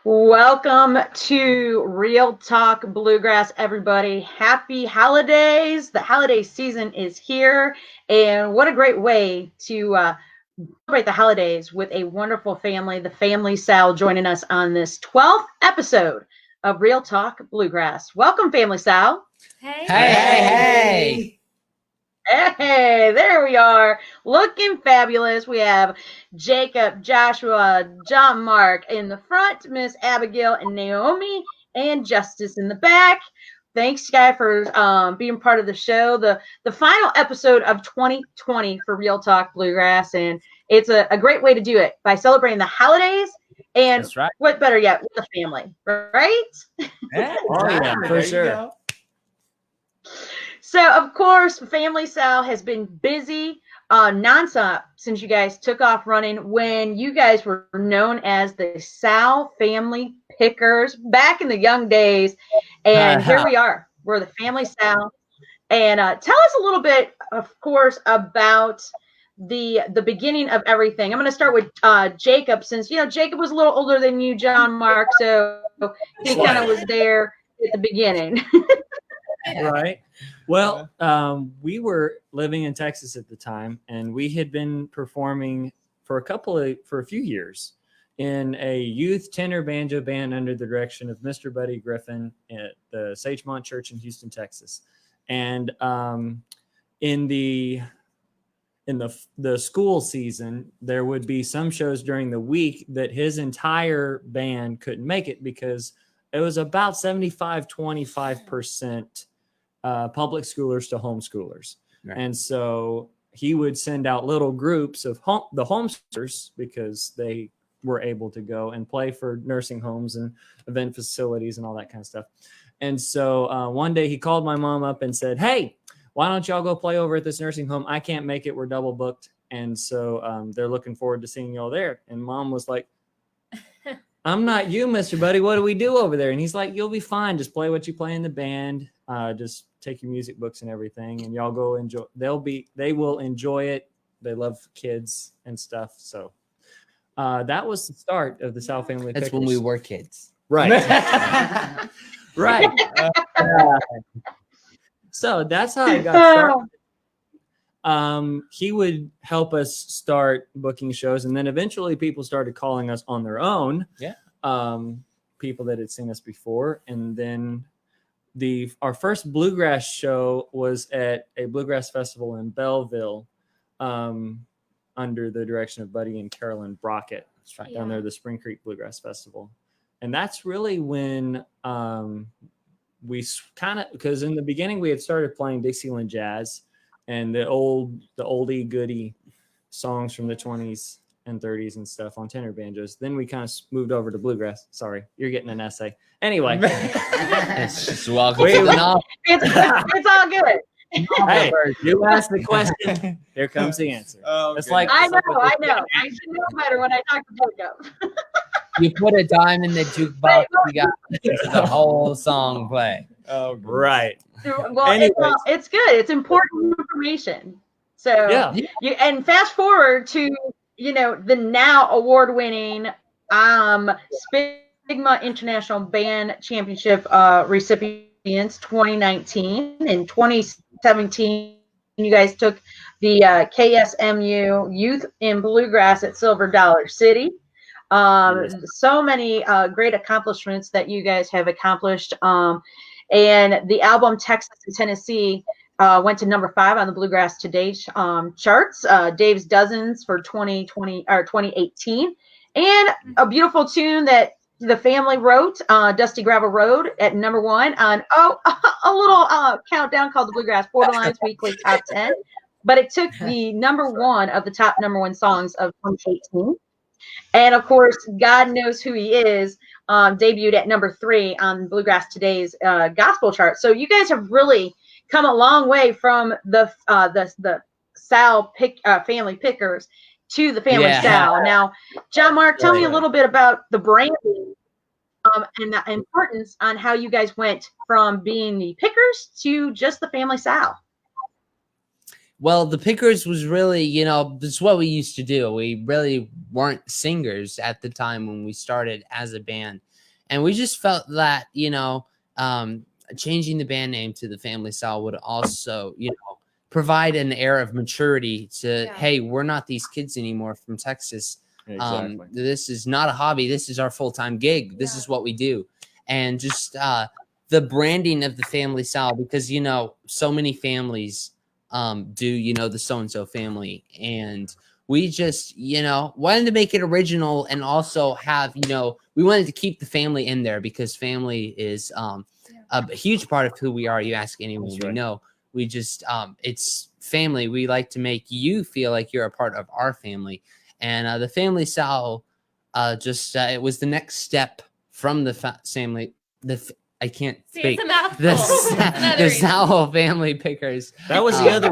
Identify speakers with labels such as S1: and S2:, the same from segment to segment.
S1: Welcome to Real Talk Bluegrass, everybody. Happy holidays. The holiday season is here, and what a great way to celebrate the holidays with a wonderful family, the family Sowell, joining us on this 12th episode of Real Talk Bluegrass. Welcome, family Sowell.
S2: Hey.
S1: Hey, there we are, looking fabulous. We have Jacob, Joshua, John Mark in the front, Miss Abigail and Naomi, and Justice in the back. Thanks, guys, for being part of the show. The final episode of 2020 for Real Talk Bluegrass, and it's a great way to do it by celebrating the holidays. And
S2: That's right.
S1: What better yet, with the family, right?
S2: Yeah, for sure.
S1: So, of course, Family Sal has been busy nonstop since you guys took off running when you guys were known as the Sal Family Pickers back in the young days. And here we are. We're the Family Sal. And tell us a little bit, of course, about the beginning of everything. I'm going to start with Jacob, since, Jacob was a little older than you, John Mark. So he kind of was there at the beginning.
S2: Right. Well, we were living in Texas at the time, and we had been performing for a few years in a youth tenor banjo band under the direction of Mr. Buddy Griffin at the Sagemont Church in Houston, Texas. And in the school season, there would be some shows during the week that his entire band couldn't make it because it was about 25% public schoolers to homeschoolers. Right. And so he would send out little groups of the homeschoolers because they were able to go and play for nursing homes and event facilities and all that kind of stuff. And so one day he called my mom up and said, "Hey, why don't y'all go play over at this nursing home? I can't make it. We're double booked. And so they're looking forward to seeing y'all there." And Mom was like, "I'm not you, Mr. Buddy. What do we do over there?" And he's like, "You'll be fine. Just play what you play in the band. Just take your music books and everything, and y'all go enjoy. They will enjoy it. They love kids and stuff." So that was the start of the Sal Family Pickers.
S3: That's when we were kids.
S2: Right. Right. So that's how I got started. He would help us start booking shows, and then eventually people started calling us on their own.
S3: Yeah.
S2: People that had seen us before, and then our first bluegrass show was at a bluegrass festival in Belleville, under the direction of Buddy and Carolyn Brockett. That's right. Down there, the Spring Creek Bluegrass Festival, and that's really when we kind of, because in the beginning we had started playing Dixieland jazz and the oldie goodie songs from the 20s and 30s and stuff on tenor banjos. Then we kind of moved over to bluegrass. Sorry, you're getting an essay. Anyway,
S3: it's just welcome to the novel.
S1: It's all good.
S2: Hey, you asked the question. Here comes the answer.
S1: Oh, it's like I know. I should know better when I talk to Jacob.
S3: You put a dime in the jukebox, you got the whole song play.
S2: Oh, right.
S1: Well, it's good. It's important information. So and fast forward to the now award-winning Stigma International Band Championship recipients 2019 and 2017. You guys took the KSMU Youth in Bluegrass at Silver Dollar City. So many great accomplishments that you guys have accomplished. And the album Texas and Tennessee went to number 5 on the Bluegrass Today charts. Dave's Dozens for 2020 or 2018, and a beautiful tune that the family wrote, Dusty Gravel Road, at number 1 on a little countdown called the Bluegrass Borderlines Weekly Top 10. But it took the number 1 of the top number 1 songs of 2018. And of course, God Knows Who He Is debuted at number 3 on Bluegrass Today's gospel chart. So you guys have really come a long way from the Sal Family Pickers to the Family Sal. Now, John Mark, tell me a little bit about the branding and the importance on how you guys went from being the Pickers to just the Family Sal.
S3: Well, the Pickers was really, you know, this is what we used to do. We really weren't singers at the time when we started as a band. And we just felt that, you know, changing the band name to the Family Sowell would also, you know, provide an air of maturity to, hey, we're not these kids anymore from Texas.
S2: Exactly.
S3: This is not a hobby. This is our full-time gig. This is what we do. And just the branding of the Family Sowell, because, you know, so many families do, you know, the so-and-so family. And we just, you know, wanted to make it original and also have, you know, we wanted to keep the family in there because family is a huge part of who we are. You ask anyone we know. We just, it's family. We like to make you feel like you're a part of our family. And the Family Sowell just, it was the next step from the family. I can't speak. The Sowell family Pickers.
S2: That was the other.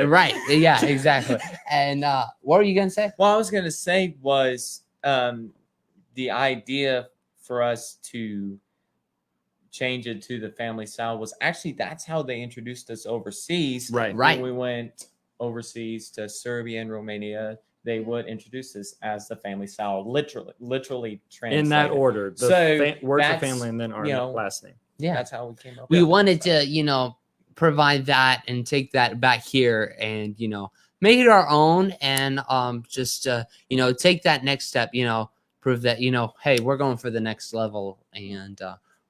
S3: Right. Yeah, exactly. And what were you going to say?
S4: What I was going to say was the idea for us to change it to the Family Sowell was actually that's how they introduced us overseas.
S2: Right.
S4: When we went overseas to Serbia and Romania, they would introduce us as the Family Sowell, literally translated.
S2: In that order. The word for family and then our last name.
S3: Yeah.
S4: That's how we came up
S3: We
S4: with it.
S3: wanted to, you know, provide that and take that back here and, you know, make it our own and just, you know, take that next step, you know, prove that, you know, hey, we're going for the next level and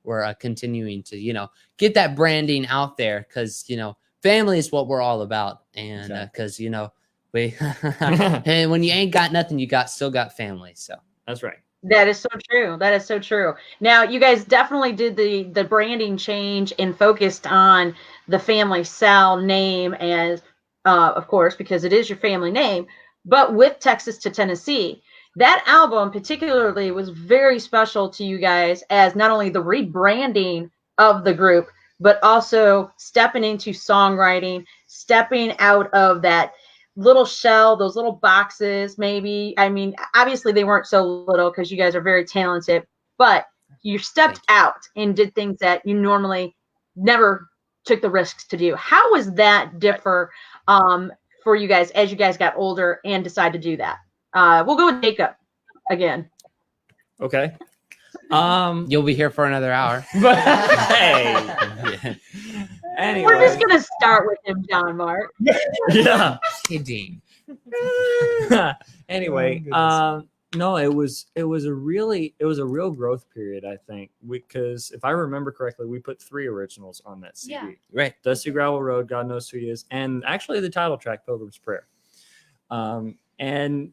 S3: we're continuing to, you know, get that branding out there because, you know, family is what we're all about. And because, you know, and when you ain't got nothing, you still got family. So
S2: that's right.
S1: That is so true. That is so true. Now, you guys definitely did the branding change and focused on the Family Sowell name as, of course, because it is your family name, but with Texas to Tennessee. That album particularly was very special to you guys as not only the rebranding of the group, but also stepping into songwriting, stepping out of that little shell, those little boxes, maybe. I mean, obviously they weren't so little because you guys are very talented, but you stepped out and did things that you normally never took the risks to do. How was that differ for you guys as you guys got older and decided to do that? We'll go with Jacob again.
S2: Okay.
S3: You'll be here for another hour.
S2: But hey. Anyway.
S1: We're just gonna start with him, John Mark.
S2: Yeah.
S3: Kidding.
S2: Anyway, no, it was a real growth period, I think, because if I remember correctly, we put 3 originals on that CD.
S5: Yeah.
S3: Right.
S2: Dusty Gravel Road, God Knows Who He Is, and actually the title track, Pilgrim's Prayer. And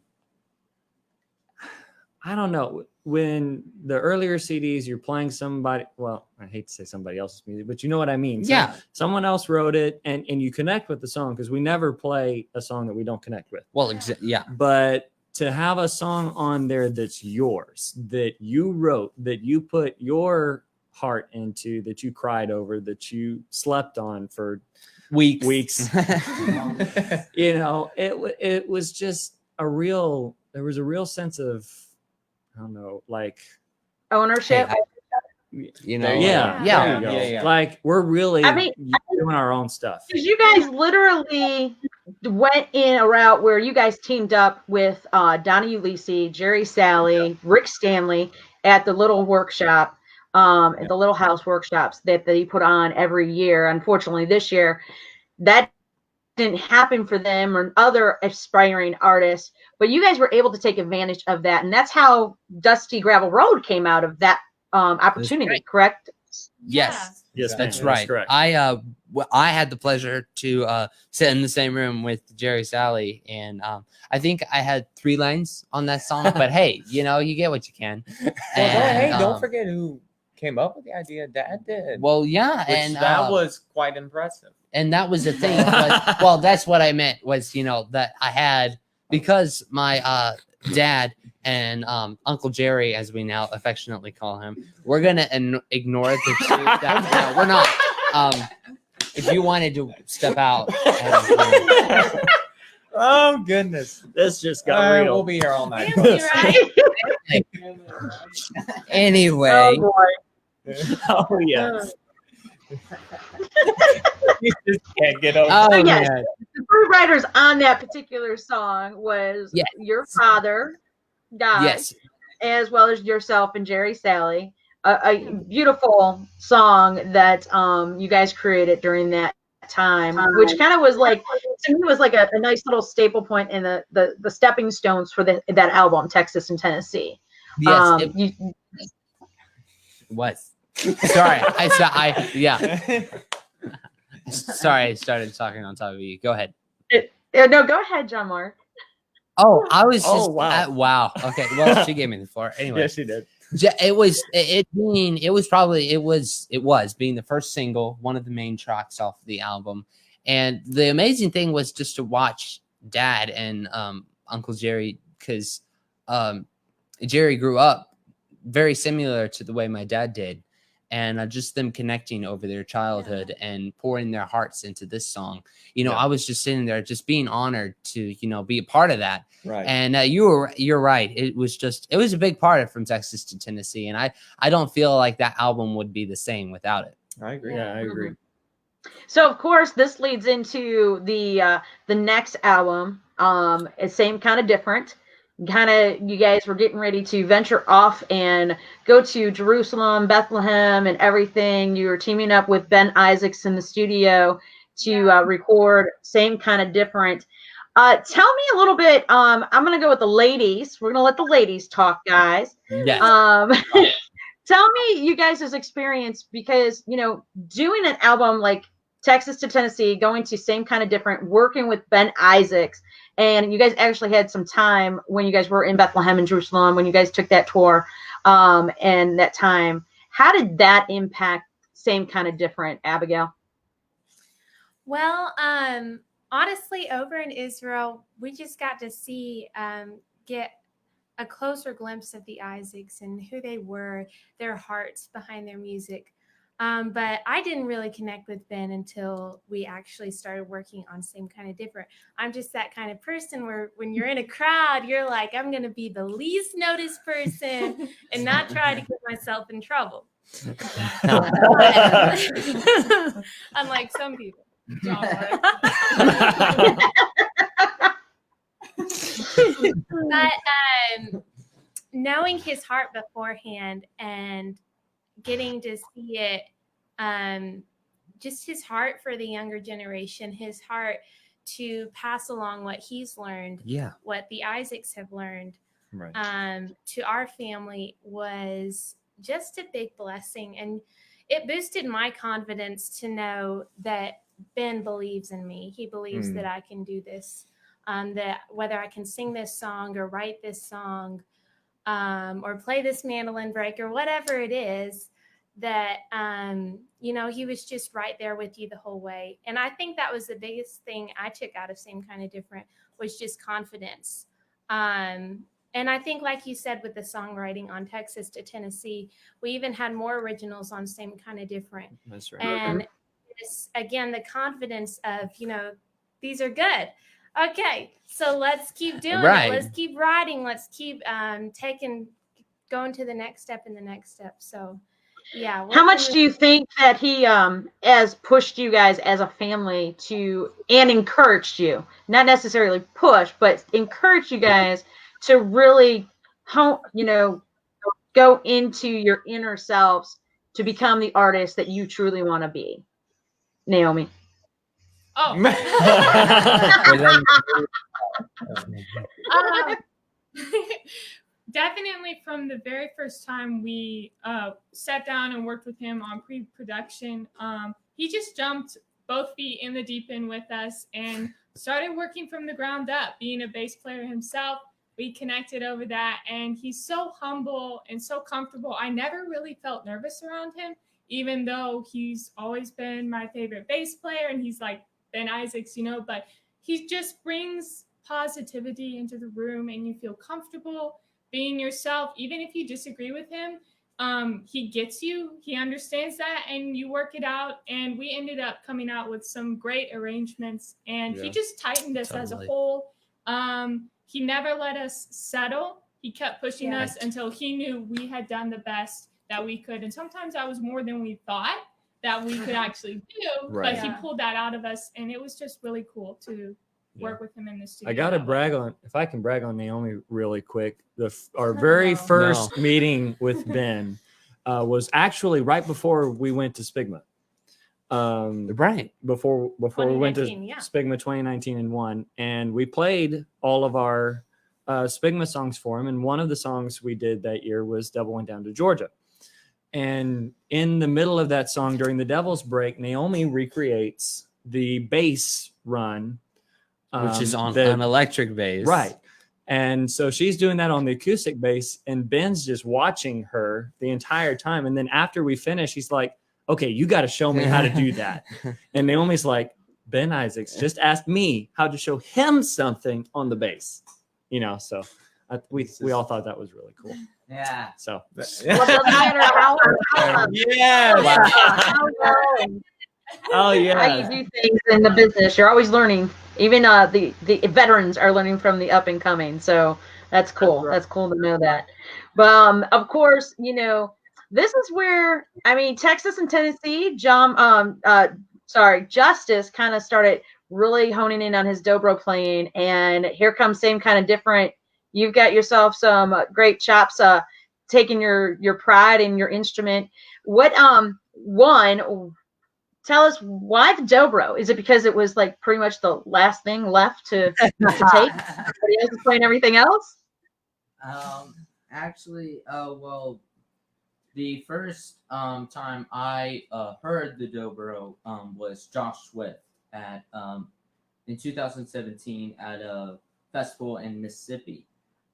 S2: I don't know, when the earlier CDs, you're playing somebody, well, I hate to say somebody else's music, but you know what I mean.
S3: Yeah.
S2: Someone else wrote it and you connect with the song because we never play a song that we don't connect with.
S3: Well, yeah.
S2: But to have a song on there that's yours, that you wrote, that you put your heart into, that you cried over, that you slept on for weeks. You know, it was just there was a real sense of, I don't know, like
S1: Ownership.
S3: You know,
S2: yeah. Like we're really doing our own stuff.
S1: Because you guys literally went in a route where you guys teamed up with Donnie Ulisi, Jerry Salley, Rick Stanley at the little workshop, at the little house workshops that they put on every year. Unfortunately, this year that didn't happen for them or other aspiring artists, but you guys were able to take advantage of that. And that's how Dusty Gravel Road came out of that opportunity, correct?
S3: Yes.
S2: Yes,
S3: That's
S2: ma'am.
S3: right.
S2: Correct.
S3: I had the pleasure to sit in the same room with Jerry Salley, and I think I had 3 lines on that song. But hey, you know, you get what you can.
S4: Hey, don't forget who came up with the idea. Dad did.
S3: Well, yeah,
S4: Which
S3: and
S4: that was quite impressive.
S3: And that was the thing. But, well, that's what I meant was, you know, that I had, because my dad and Uncle Jerry, as we now affectionately call him, we're going to ignore the truth that we're not. If you wanted to step out.
S4: Oh, goodness.
S2: This just got real.
S4: We'll be here all night.
S3: Anyway.
S1: Oh, boy.
S2: Oh, yes.
S4: You just can't get over.
S3: Oh,
S1: So, yes,
S3: man.
S1: the three writers on that particular song was
S3: Yes.
S1: your father, God,
S3: Yes.
S1: as well as yourself and Jerry Sally. A beautiful song that you guys created during that time, which kind of was like, to me, was like a nice little staple point in the stepping stones for that album, Texas and Tennessee.
S3: Yes. It was. Sorry. Yeah. Sorry, I started talking on top of you. Go ahead.
S1: No, go ahead, John Mark.
S3: Oh, I was just.
S2: Oh, wow.
S3: Wow. Okay. Well, she gave me the floor. Anyway.
S2: Yes, she did.
S3: It was being the first single, one of the main tracks off the album. And the amazing thing was just to watch Dad and Uncle Jerry, because Jerry grew up very similar to the way my dad did. And just them connecting over their childhood and pouring their hearts into this song. I was just sitting there, just being honored to, be a part of that.
S4: Right.
S3: And you're right. It was a big part of From Texas to Tennessee. And I don't feel like that album would be the same without it.
S4: I agree.
S2: Yeah, I agree.
S1: So, of course, this leads into the next album. It's same kind of different. You guys were getting ready to venture off and go to Jerusalem, Bethlehem, and everything. You were teaming up with Ben Isaacs in the studio to record Same Kind of Different. Tell me a little bit. I'm going to go with the ladies. We're going to let the ladies talk, guys.
S3: Yes.
S1: Tell me you guys' experience, because, doing an album like Texas to Tennessee, going to Same Kind of Different, working with Ben Isaacs, and you guys actually had some time when you guys were in Bethlehem and Jerusalem, when you guys took that tour, and that time. How did that impact Same Kind of Different, Abigail?
S5: Well, honestly, over in Israel, we just got to get a closer glimpse of the Isaacs and who they were, their hearts behind their music. But I didn't really connect with Ben until we actually started working on Same Kind of Different. I'm just that kind of person where when you're in a crowd, you're like, I'm going to be the least noticed person and not try to get myself in trouble. Unlike some people. But knowing his heart beforehand and getting to see it, just his heart for the younger generation, his heart to pass along what he's learned, what the Isaacs have learned, to our family was just a big blessing. And it boosted my confidence to know that Ben believes in me. He believes that I can do this, that whether I can sing this song or write this song, or play this mandolin break or whatever it is, that, he was just right there with you the whole way. And I think that was the biggest thing I took out of Same Kind of Different, was just confidence. And I think, like you said, with the songwriting on Texas to Tennessee, we even had more originals on Same Kind of Different.
S2: That's right.
S5: And it's, again, the confidence of, these are good. Okay, so let's keep doing it. Let's keep writing. Let's keep going to the next step and the next step. So, yeah.
S1: How much do you think that he has pushed you guys as a family and encouraged you, not necessarily push, but encourage you guys to really, go into your inner selves to become the artist that you truly want to be? Naomi.
S5: Oh. Definitely from the very first time we sat down and worked with him on pre-production, he just jumped both feet in the deep end with us and started working from the ground up. Being a bass player himself, we connected over that, and he's so humble and so comfortable. I never really felt nervous around him, even though he's always been my favorite bass player, and he's like Ben Isaacs, but he just brings positivity into the room, and you feel comfortable being yourself. Even if you disagree with him, he gets you, he understands that, and you work it out. And we ended up coming out with some great arrangements, and he just tightened us as a whole. He never let us settle. He kept pushing us until he knew we had done the best that we could. And sometimes that was more than we thought.
S6: that we could actually do.
S2: Right.
S6: But he
S5: Yeah.
S6: pulled that out of us, and it was just really cool to work with him in the studio.
S2: I gotta
S6: that way.
S2: brag on, if I can brag on Naomi really quick. Our very first meeting with Ben was actually right before we went to Spigma.
S3: Right.
S2: Before we went to
S5: 2019, yeah.
S2: Spigma 2019 and won, and we played all of our Spigma songs for him. And one of the songs we did that year was "Devil Went Down to Georgia." And in the middle of that song, during the Devil's Break, Naomi recreates the bass run,
S3: Which is on
S2: the-
S3: an electric bass.
S2: Right. And so she's doing that on the acoustic bass, and Ben's just watching her the entire time. And then after we finish, he's like, okay, you got to show me how to do that. And Naomi's like, Ben Isaacs just asked me how to show him something on the bass. So we all thought that was really cool.
S3: Yeah.
S2: So
S1: Well, it doesn't matter how
S2: oh
S1: how you
S2: yeah.
S1: do things in the business. You're always learning. Even the veterans are learning from the up and coming. So that's cool. That's cool to know that. But of course, this is where Texas and Tennessee, Justice kind of started really honing in on his dobro playing, and here comes same kind of different. You've got yourself some great chops, taking your pride in your instrument. What tell us why the dobro? Is it because it was like pretty much the last thing left to take? Everybody else is playing everything else?
S7: Actually, well, the first time I heard the dobro was Josh Swift at in 2017 at a festival in Mississippi.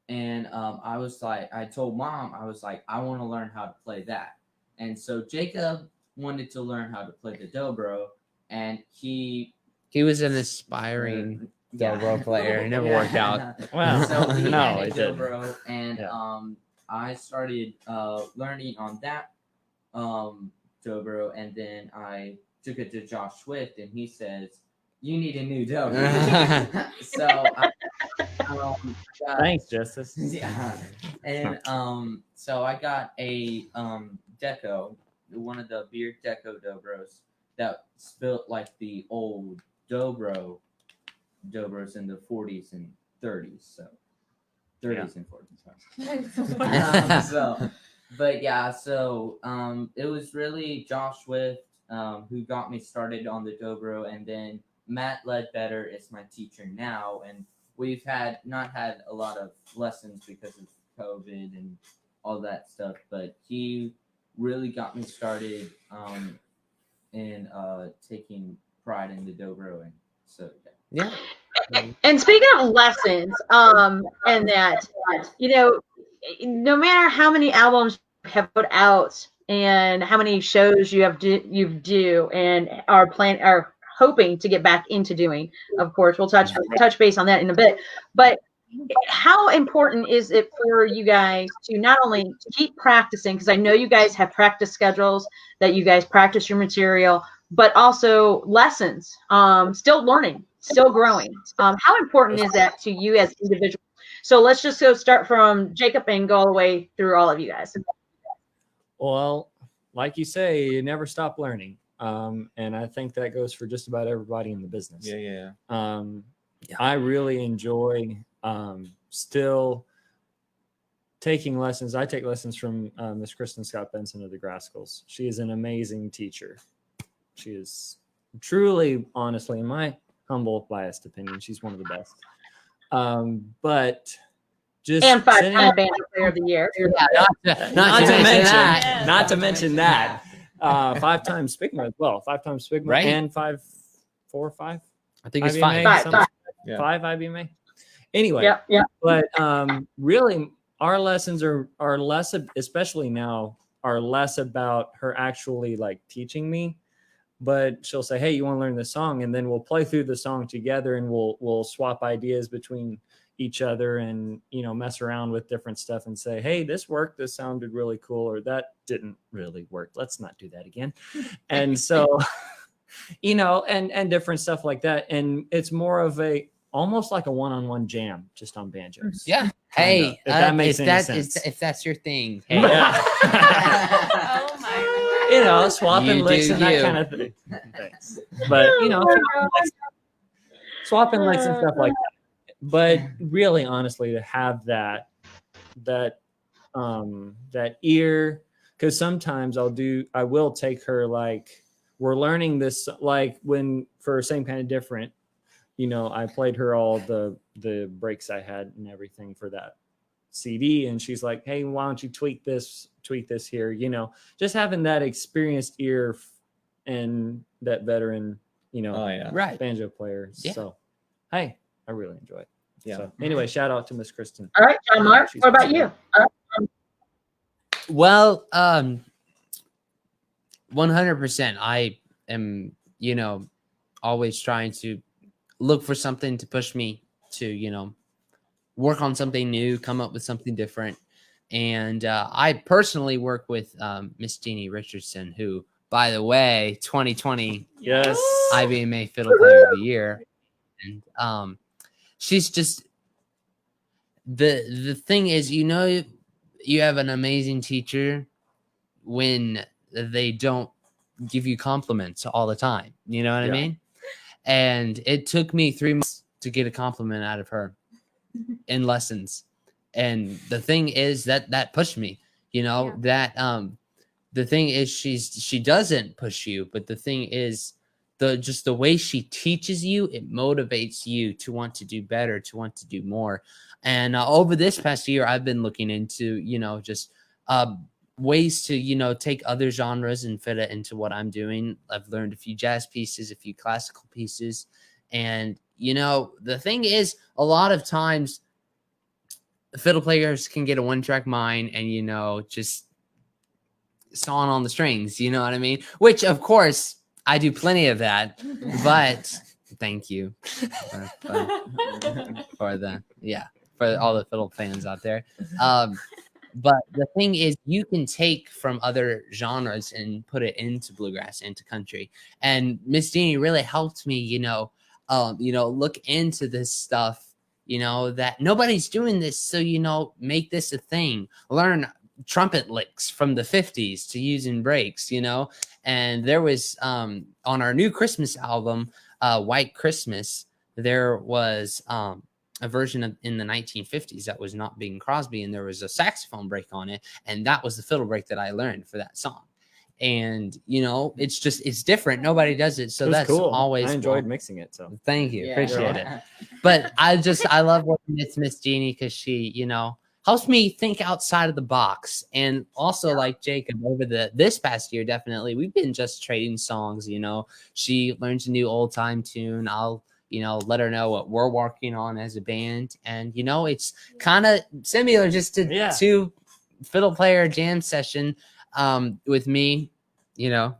S7: And I told Mom, I was like, I want to learn how to play that. And so Jacob wanted to learn how to play the dobro, and he
S3: was an aspiring dobro player. It never worked out.
S2: Wow.
S7: So he
S2: No,
S7: had a
S2: it didn't.
S7: dobro, and
S2: Yeah.
S7: I started learning on that dobro, and then I took it to Josh Swift, and he says, "You need a new dobro." So I,
S2: Thanks, Justice.
S7: yeah, and so I got a deco, one of the beard deco dobros that's built like the old dobros in the 40s and 30s, so 30s and 40s. So, but yeah, so it was really Josh Swift who got me started on the dobro, and then Matt Ledbetter is my teacher now, and we've not had a lot of lessons because of COVID and all that stuff, but he really got me started in taking pride in the dobro, and so
S3: Yeah.
S1: And speaking of lessons, and that, no matter how many albums you have put out and how many shows you do and are hoping to get back into doing, of course, we'll touch base on that in a bit. But how important is it for you guys to not only keep practicing, because I know you guys have practice schedules that you guys practice your material, but also lessons, still learning, still growing. How important is that to you as individuals? So let's just start from Jacob and go all the way through all of you guys.
S2: Well, like you say, you never stop learning. And I think that goes for just about everybody in the business.
S4: Yeah.
S2: I really enjoy still taking lessons. I take lessons from Miss Kristen Scott Benson of the Grascals. She is an amazing teacher. She is truly, honestly, in my humble, biased opinion, she's one of the best. But just
S1: And 5-time band player of the year.
S2: not to mention that. 5-time Spigma as well. 5-time Spigma,
S3: Right.
S2: and 5.
S3: I think it's
S2: IBMA,
S3: fine.
S2: something-
S4: Yeah.
S2: 5 IBMA. Anyway,
S1: Yeah.
S2: but really, our lessons are less, especially now, are less about her actually like teaching me. But she'll say, "Hey, you want to learn this song?" And then we'll play through the song together, and we'll swap ideas between each other, and mess around with different stuff, and say, "Hey, this worked. This sounded really cool," or "That didn't really work. Let's not do that again." And so, and different stuff like that. And it's more of almost like a one-on-one jam, just on banjos.
S3: Yeah. Hey,
S2: if that makes any sense.
S3: if that's your thing.
S2: Hey.
S5: Oh my
S2: you know, swapping
S3: You
S2: licks
S3: do
S2: and that
S3: you.
S2: kind of thing. Thanks. But you know, swapping licks and stuff like that. But really, honestly, to have that ear, because sometimes I will take her, like, we're learning this, like when for Same Kind of Different, you know, I played her all the breaks I had and everything for that CD, and she's like, hey, why don't you tweak this here, you know, just having that experienced ear and that veteran, you know,
S3: Right.
S2: banjo player.
S3: Yeah.
S2: So hey, I really enjoy it.
S4: Yeah.
S2: So anyway, shout out to Miss Kristen.
S1: All right, John Mark,
S2: She's
S1: what about
S2: awesome.
S1: you?
S3: Well, 100%. I am, you know, always trying to look for something to push me to, you know, work on something new, come up with something different. And I personally work with Miss Jeannie Richardson, who, by the way, 2020
S2: Yes.
S3: IBMA Fiddle Player of the Year. And she's just the thing is, you know, you have an amazing teacher when they don't give you compliments all the time. You know what I
S2: Yeah.
S3: mean? And it took me 3 months to get a compliment out of her in lessons. And the thing is that pushed me, you know, that the thing is she doesn't push you, but the thing is the way she teaches you, it motivates you to want to do better, to want to do more. And over this past year, I've been looking into, you know, just ways to, you know, take other genres and fit it into what I'm doing. I've learned a few jazz pieces, a few classical pieces. And, you know, the thing is, a lot of times fiddle players can get a one-track mind and, you know, just sawing on the strings, you know what I mean? Which, of course, I do plenty of that, but thank you for all the fiddle fans out there. But the thing is, you can take from other genres and put it into bluegrass, into country. And Miss Jeannie really helped me, you know, look into this stuff, you know, that nobody's doing this. So, you know, make this a thing. Learn trumpet licks from the 50s to using breaks, you know. And there was on our new Christmas album, White Christmas, there was a version of in the 1950s that was not Bing Crosby, and there was a saxophone break on it, and that was the fiddle break that I learned for that song. And you know, it's different. Nobody does it, so
S2: It was
S3: that's
S2: cool.
S3: always
S2: I enjoyed
S3: fun.
S2: mixing it. So
S3: Thank you,
S7: Yeah.
S3: appreciate it. But I love working with Miss Jeannie because she, you know, helps me think outside of the box. And also, like Jacob, over this past year, definitely we've been just trading songs. You know, she learns a new old time tune. I'll, you know, let her know what we're working on as a band. And, you know, it's kind of similar just to fiddle player jam session with me, you know.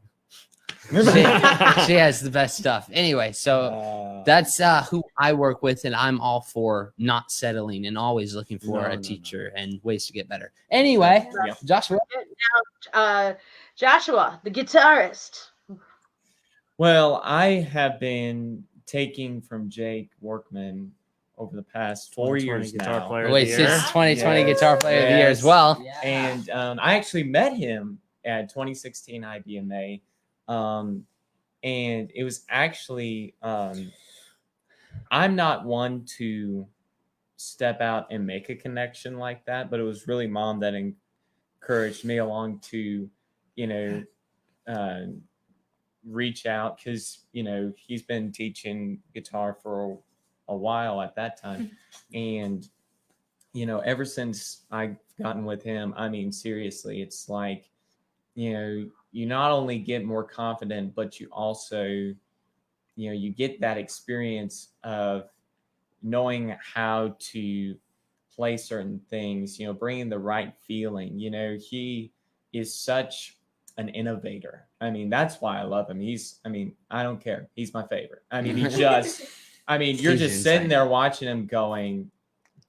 S3: She has the best stuff. Anyway, so that's who I work with, and I'm all for not settling and always looking for a teacher and ways to get better. Anyway, Joshua.
S1: Joshua, the guitarist.
S4: Well, I have been taking from Jake Workman over the past 4 years
S2: guitar
S4: now.
S2: player of
S3: Wait,
S2: the
S3: since
S2: year.
S3: 2020
S4: Yes.
S3: guitar player of the year as
S4: Yes.
S3: well.
S7: Yeah.
S4: And I actually met him at 2016 IBMA. And it was actually, I'm not one to step out and make a connection like that, but it was really Mom that encouraged me along to, you know, reach out because, you know, he's been teaching guitar for a while at that time. And, you know, ever since I've gotten with him, I mean, seriously, it's like, you know, you not only get more confident, but you also, you know, you get that experience of knowing how to play certain things, you know, bringing the right feeling. You know, he is such an innovator. I mean, that's why I love him. I don't care. He's my favorite. I mean, you're
S3: He's
S4: just sitting
S3: insane.
S4: there watching him going,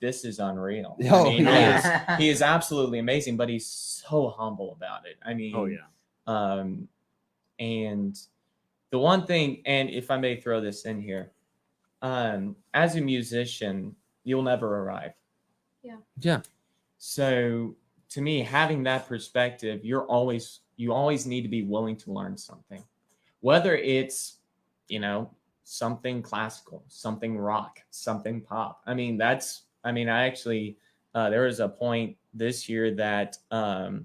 S4: this is unreal.
S3: Oh,
S4: I mean,
S3: yeah.
S4: he is absolutely amazing, but he's so humble about it. I mean,
S2: Oh yeah.
S4: And the one thing, and if I may throw this in here, as a musician, you'll never arrive.
S5: Yeah.
S3: Yeah.
S4: So to me, having that perspective, you always need to be willing to learn something, whether it's, something classical, something rock, something pop. I actually, there was a point this year that I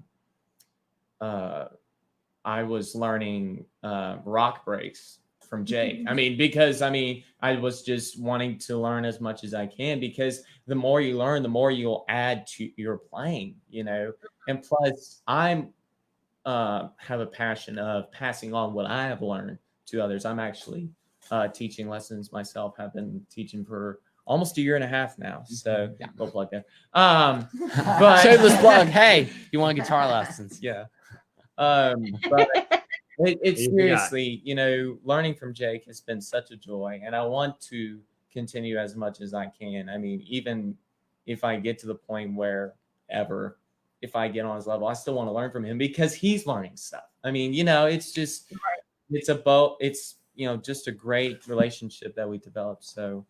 S4: was learning rock breaks from Jake. Because I was just wanting to learn as much as I can, because the more you learn, the more you'll add to your playing, and plus I'm have a passion of passing on what I have learned to others. I'm actually teaching lessons myself, have been teaching for almost a year and a half now. So go plug there. But
S3: Shameless plug. Hey, you want guitar lessons?
S4: Yeah. But it's seriously, learning from Jake has been such a joy, and I want to continue as much as I can. Even if I get to the point where if I get on his level, I still want to learn from him, because he's learning stuff. It's just, it's just a great relationship that we developed. So,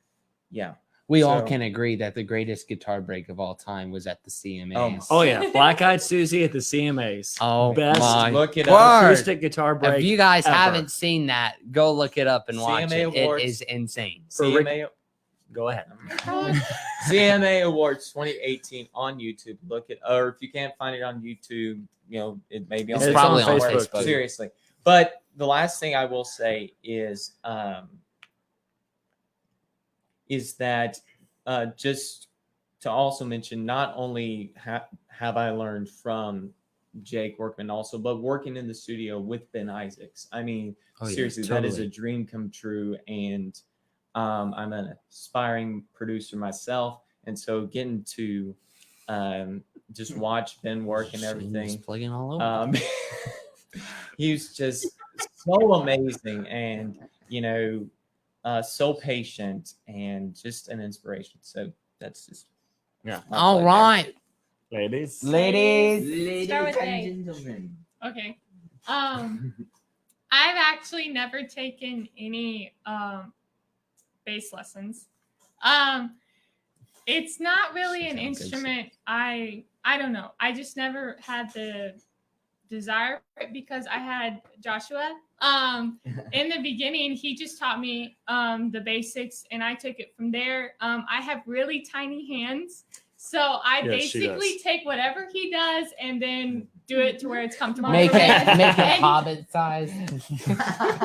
S4: yeah.
S3: We all can agree that the greatest guitar break of all time was at the CMAs.
S2: Oh yeah, Black Eyed Susie at the CMAs.
S3: Oh,
S2: best
S3: my
S4: look it
S3: up.
S2: acoustic guitar break.
S3: If you guys
S2: ever.
S3: haven't seen that, go look it up and watch
S4: CMA
S3: it.
S4: Awards.
S3: It is insane.
S4: CMA,
S2: Go ahead.
S4: CMA Awards 2018 on YouTube. Look it, or if you can't find it on YouTube, it may be on
S3: It's
S4: Facebook.
S3: probably on
S2: Facebook.
S3: Facebook.
S4: Seriously. But the last thing I will say is that just to also mention, not only have I learned from Jake Workman also, but working in the studio with Ben Isaacs. Seriously,
S3: totally.
S4: that is a dream come true. And I'm an aspiring producer myself. And so getting to just watch Ben work and everything.
S3: Plugging all over.
S4: He's just so amazing, and so patient, and just an inspiration. So that's just
S3: All right,
S2: Ladies.
S7: Ladies
S6: Start with
S7: and
S6: A.
S7: gentlemen.
S6: Okay. I've actually never taken any bass lessons. It's not really an instrument. I don't know. I just never had the desire for it, because I had Joshua. In the beginning, he just taught me the basics, and I took it from there. I have really tiny hands, so I basically take whatever he does and then do it to where it's comfortable.
S3: make
S6: for
S3: it
S6: me.
S3: Hobbit size.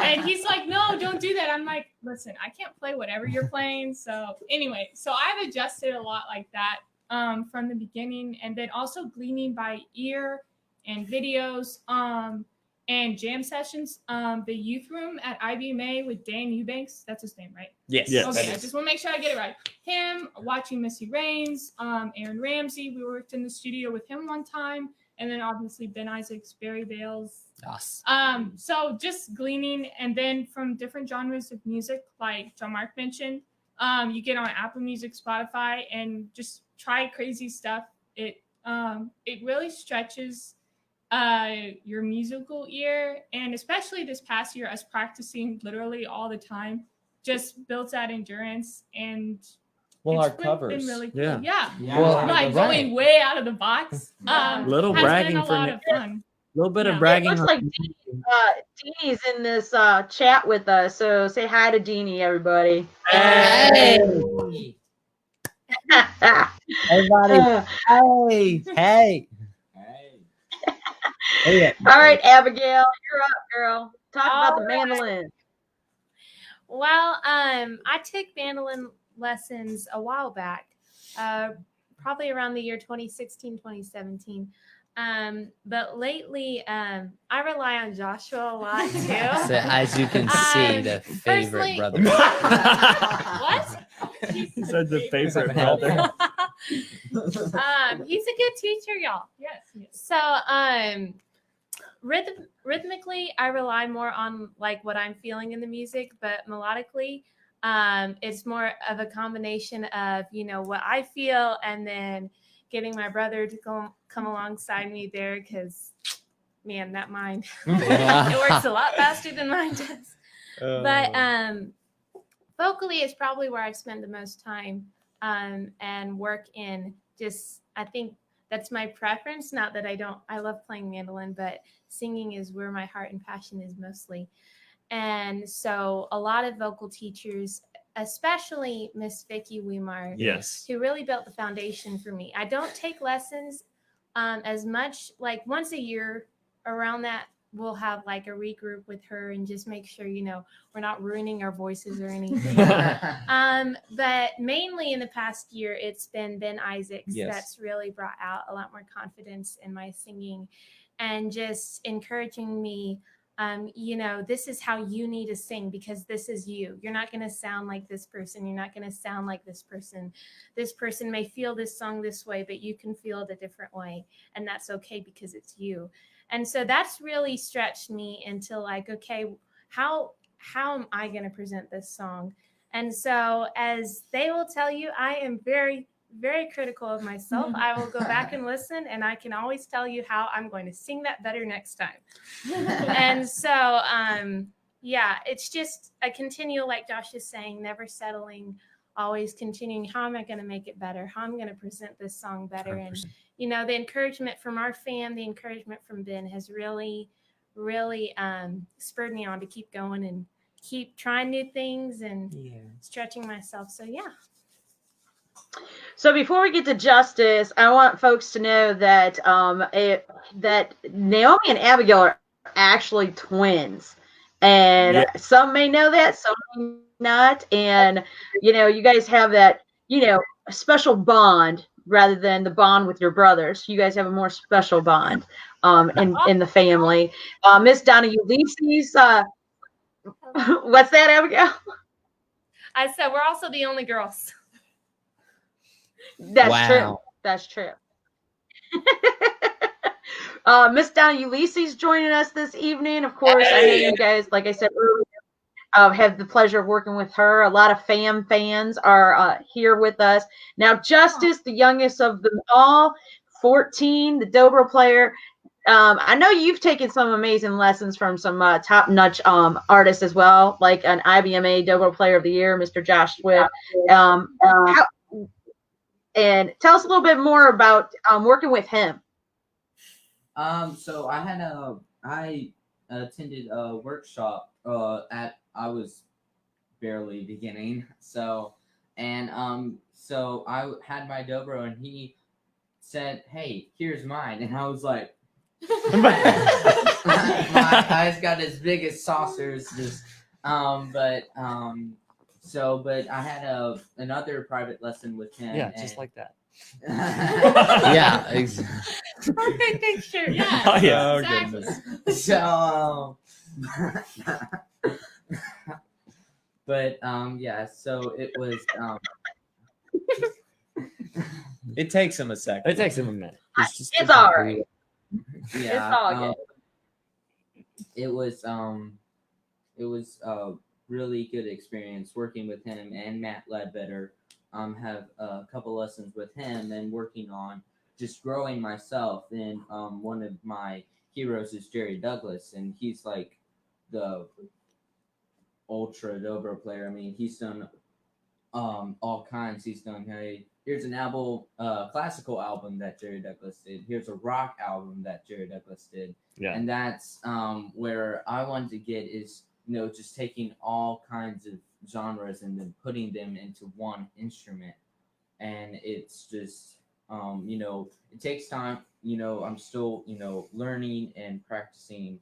S6: And he's like, no, don't do that. I'm like, listen, I can't play whatever you're playing. So anyway, so I've adjusted a lot like that from the beginning, and then also gleaning by ear and videos and jam sessions. The youth room at IBMA with Dan Eubanks, that's his name, right?
S4: yes.
S6: Okay, I just want to make sure I get it right. Him, watching Missy Raines, Aaron Ramsey. We worked in the studio with him one time. And then obviously Ben Isaacs, Barry Bales.
S3: Yes.
S6: So just gleaning, and then from different genres of music, like John Mark mentioned, you get on Apple Music, Spotify, and just try crazy stuff. It really stretches your musical ear, and especially this past year, us practicing literally all the time, just built that endurance. And
S4: Well,
S6: it's
S4: our covers.
S6: been really cool.
S2: Yeah.
S6: Yeah.
S3: Well,
S6: Like
S3: right.
S6: going way out of the box.
S2: Little
S6: has
S2: bragging
S6: been a
S2: for
S6: lot
S2: Nick.
S6: of fun.
S2: A little bit
S6: Yeah.
S2: of
S1: It
S2: bragging.
S1: looks like Deanie's in this chat with us. So say hi to Deanie, everybody.
S3: Hey, everybody. Hey, hey.
S7: Hey.
S1: All right, Abigail, you're up, girl. Talk about the mandolin.
S5: Well, I took mandolin lessons a while back, probably around the year 2016, 2017. But lately, I rely on Joshua a lot too.
S3: So as you can see, the favorite
S5: personally-
S3: brother.
S5: What?
S2: He said the favorite brother.
S5: He's a good teacher, y'all.
S6: Yes.
S5: So, rhythmically, I rely more on like what I'm feeling in the music, but melodically, it's more of a combination of what I feel, and then getting my brother to come alongside me there, because man, that mind it works a lot faster than mine does. But vocally is probably where I spend the most time and work in. Just I think that's my preference. Not that I love playing mandolin, but singing is where my heart and passion is mostly. And so a lot of vocal teachers, especially Miss Vicky Weimar,
S2: Yes.
S5: who really built the foundation for me. I don't take lessons as much, like once a year around that. We'll have like a regroup with her and just make sure, we're not ruining our voices or anything. But mainly in the past year, it's been Ben Isaacs that's really brought out a lot more confidence in my singing and just encouraging me. This is how you need to sing because this is you. You're not going to sound like this person. You're not going to sound like this person. This person may feel this song this way, but you can feel it a different way. And that's okay because it's you. And so that's really stretched me into like, okay, how am I going to present this song? And so as they will tell you, I am very, very critical of myself. I will go back and listen, and I can always tell you how I'm going to sing that better next time. And so, it's just a continual, like Josh is saying, never settling, always continuing. How am I going to make it better? How am I going to present this song better?
S3: 100%.
S5: And, the encouragement from our fam, the encouragement from Ben has really, really spurred me on to keep going and keep trying new things and stretching myself. So, yeah.
S1: So before we get to Justice, I want folks to know that that Naomi and Abigail are actually twins, and some may know that, some may not. And you guys have that a special bond rather than the bond with your brothers. You guys have a more special bond in the family. Miss Donna Ulysses, what's that, Abigail?
S5: I said we're also the only girls.
S1: That's true. That's true. Miss Donna Ulysses joining us this evening. Of course, I know you guys, like I said earlier, have the pleasure of working with her. A lot of fans are here with us. Now, Justice, the youngest of them all, 14, the dobro player. I know you've taken some amazing lessons from some top-notch artists as well, like an IBMA Dobro Player of the Year, Mr. Josh Swift. And tell us a little bit more about working with him.
S7: So I attended a workshop I was barely beginning. So I had my dobro and he said, "Hey, here's mine," and I was like, my eyes got as big as saucers. But I had another private lesson with him.
S2: Yeah, just like that.
S3: Yeah, exactly.
S5: Perfect picture. Yeah.
S2: Oh, yeah.
S5: Exactly.
S7: So, so it was.
S4: It takes him a second.
S2: It takes him a minute.
S1: It's all right.
S7: Yeah,
S1: it's all good.
S7: It was a really good experience working with him and Matt Ledbetter. Have a couple lessons with him and working on just growing myself. And one of my heroes is Jerry Douglas, and he's like the ultra dobro player. I mean, he's done all kinds. He's done, hey, here's an album, classical album that Jerry Douglas did. Here's a rock album that Jerry Douglas did.
S2: Yeah.
S7: And that's where I wanted to get is, just taking all kinds of genres and then putting them into one instrument. And it's just, it takes time. I'm still, learning and practicing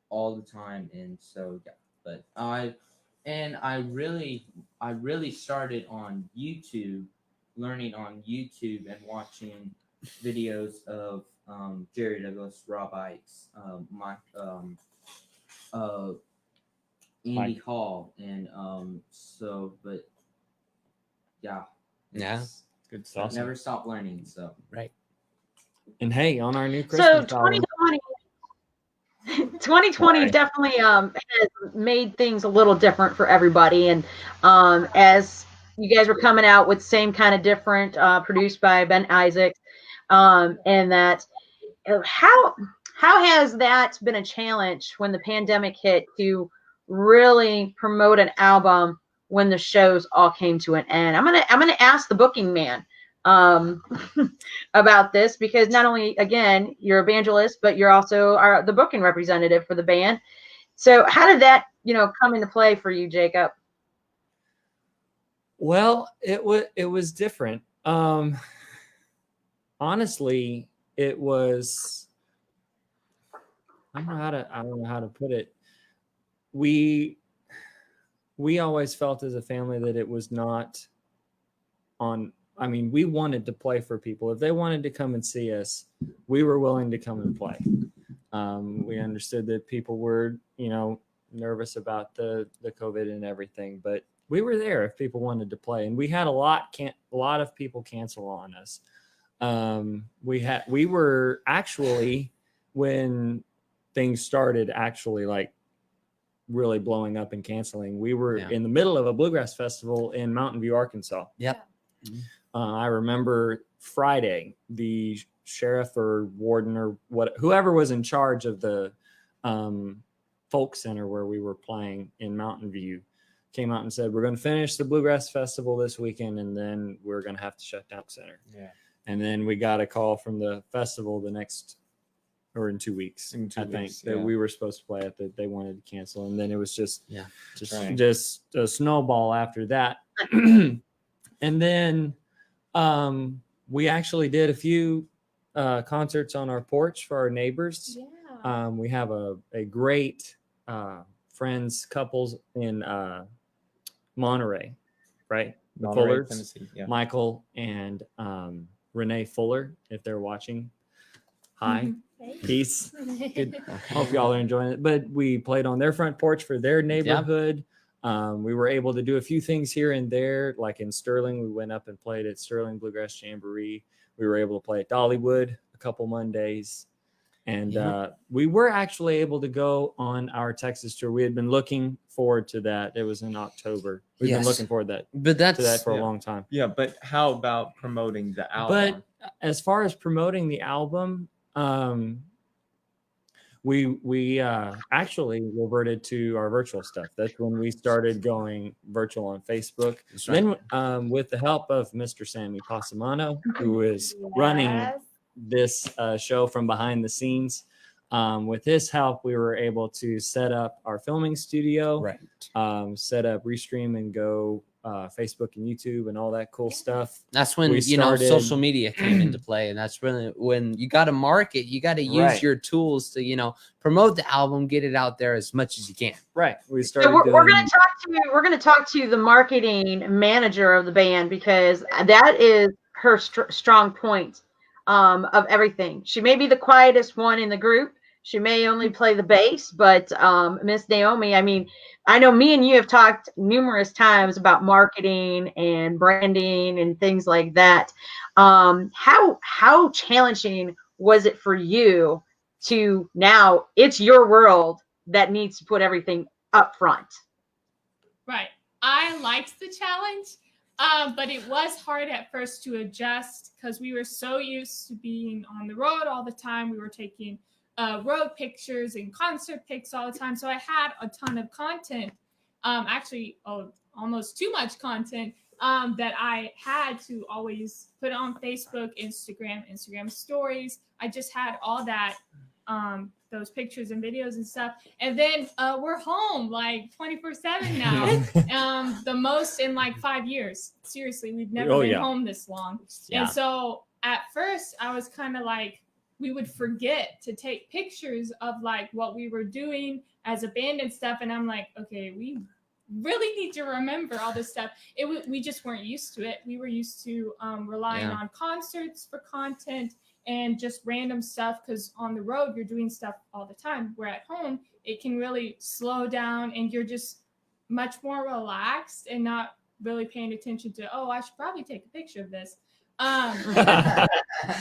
S7: all the time. And so, yeah, but I really started on YouTube, learning on YouTube and watching videos of Jerry Douglas, Rob Ikes, Andy Hall, and but yeah,
S2: good stuff.
S7: Never stop learning. So
S3: right.
S2: And hey, on our new Christmas album.
S1: 2020 definitely has made things a little different for everybody. And as you guys were coming out with same kind of different, produced by Ben Isaacs, and that how has that been a challenge when the pandemic hit to really promote an album when the shows all came to an end? I'm gonna ask the booking man about this, because not only, again, you're evangelist, but you're also the booking representative for the band. So how did that, come into play for you, Jacob?
S2: Well, it was different. Honestly, it was, I don't know how to put it. We always felt as a family that it was not on. I mean, we wanted to play for people. If they wanted to come and see us, we were willing to come and play. We understood that people were, nervous about the COVID and everything, but we were there if people wanted to play. And we had a lot of people cancel on us. We were actually, when things started actually like really blowing up and canceling, we were in the middle of a bluegrass festival in Mountain View, Arkansas.
S3: Yep.
S2: I remember Friday, the sheriff or warden or whoever was in charge of the folk center where we were playing in Mountain View came out and said, we're going to finish the bluegrass festival this weekend, and then we're going to have to shut down the center.
S4: Yeah.
S2: And then we got a call from the festival the next, or in 2 weeks, I think, that we were supposed to play at, that they wanted to cancel. And then it was just a snowball after that. And then we actually did a few concerts on our porch for our neighbors.
S5: Yeah.
S2: We have a great friends couples in Monterey, right? The
S4: Monterey,
S2: Fullers,
S4: Tennessee. Yeah.
S2: Michael and Renee Fuller, if they're watching. Hi, peace. Good. Hope y'all are enjoying it. But we played on their front porch for their neighborhood. We were able to do a few things here and there, like in Sterling. We went up and played at Sterling Bluegrass Jamboree. We were able to play at Dollywood a couple Mondays. And we were actually able to go on our Texas tour. We had been looking forward to that. It was in October. We've been looking forward to that for a long time.
S4: Yeah, but how about promoting the album?
S2: But as far as promoting the album, we actually reverted to our virtual stuff. That's when we started going virtual on Facebook. Then with the help of Mr. Sammy Passamano, who is running this show from behind the scenes, with his help, we were able to set up our filming studio, set up Restream and Go, Facebook and YouTube and all that cool stuff.
S3: That's when social media came into play, and that's really when you got to market. You got to use your tools to promote the album, get it out there as much as you can.
S2: Right. We started.
S1: So we're going to talk to the marketing manager of the band, because that is her strong point of everything. She may be the quietest one in the group. She may only play the bass, but Miss Naomi, I mean, I know me and you have talked numerous times about marketing and branding and things like that. How challenging was it for you to, now it's your world that needs to put everything up front?
S6: Right. I liked the challenge, but it was hard at first to adjust because we were so used to being on the road all the time. We were taking road pictures and concert pics all the time. So I had a ton of content, almost too much content that I had to always put on Facebook, Instagram stories. I just had all that, those pictures and videos and stuff. And then we're home like 24/7 now, the most in like 5 years. Seriously, we've never been home this long. Yeah. And so at first I was kind of like, we would forget to take pictures of like what we were doing as a band and stuff. And I'm like, okay, we really need to remember all this stuff. We just weren't used to it. We were used to relying on concerts for content and just random stuff, because on the road, you're doing stuff all the time. Where at home, it can really slow down and you're just much more relaxed and not really paying attention to, I should probably take a picture of this.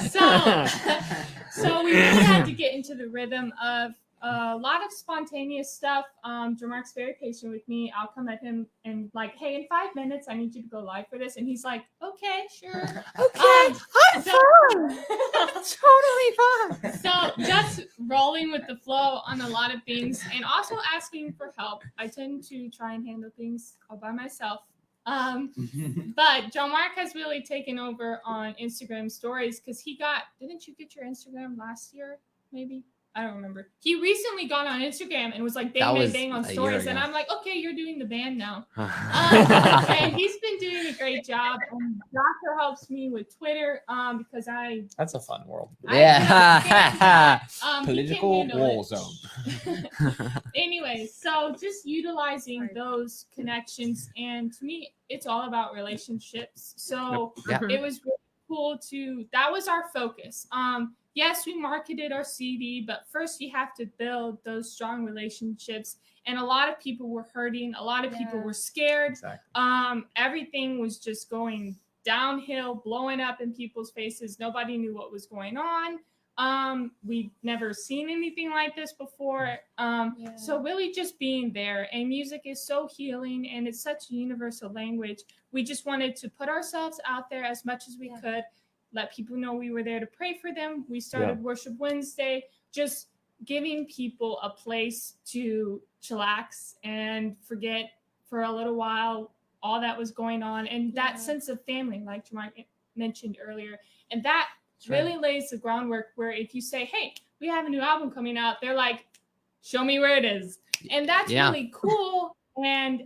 S6: So we really had to get into the rhythm of a lot of spontaneous stuff. Jamark's very patient with me. I'll come at him and like, hey, in 5 minutes, I need you to go live for this. And he's like, okay, sure.
S1: Okay, I'm fine. Totally fine.
S6: So just rolling with the flow on a lot of things, and also asking for help. I tend to try and handle things all by myself. But John Mark has really taken over on Instagram stories because didn't you get your Instagram last year? Maybe. I don't remember. He recently got on Instagram and was like bang, bang, bang on stories. And I'm like, okay, you're doing the band now. And he's been doing a great job. And Doctor helps me with Twitter because
S4: That's a fun world.
S3: Yeah.
S8: Political war zone.
S6: Anyways, so just utilizing those connections. And to me, it's all about relationships. So it was really cool that was our focus. Yes, we marketed our CD, but first you have to build those strong relationships. And a lot of people were hurting. A lot of people were scared.
S4: Exactly.
S6: Everything was just going downhill, blowing up in people's faces. Nobody knew what was going on. We've never seen anything like this before. So really just being there. And music is so healing and it's such a universal language. We just wanted to put ourselves out there as much as we could. Let people know we were there to pray for them. We started Worship Wednesday, just giving people a place to chillax and forget for a little while all that was going on. And that sense of family, like Jamar mentioned earlier. And that really lays the groundwork where if you say, hey, we have a new album coming out, they're like, show me where it is. And that's really cool. And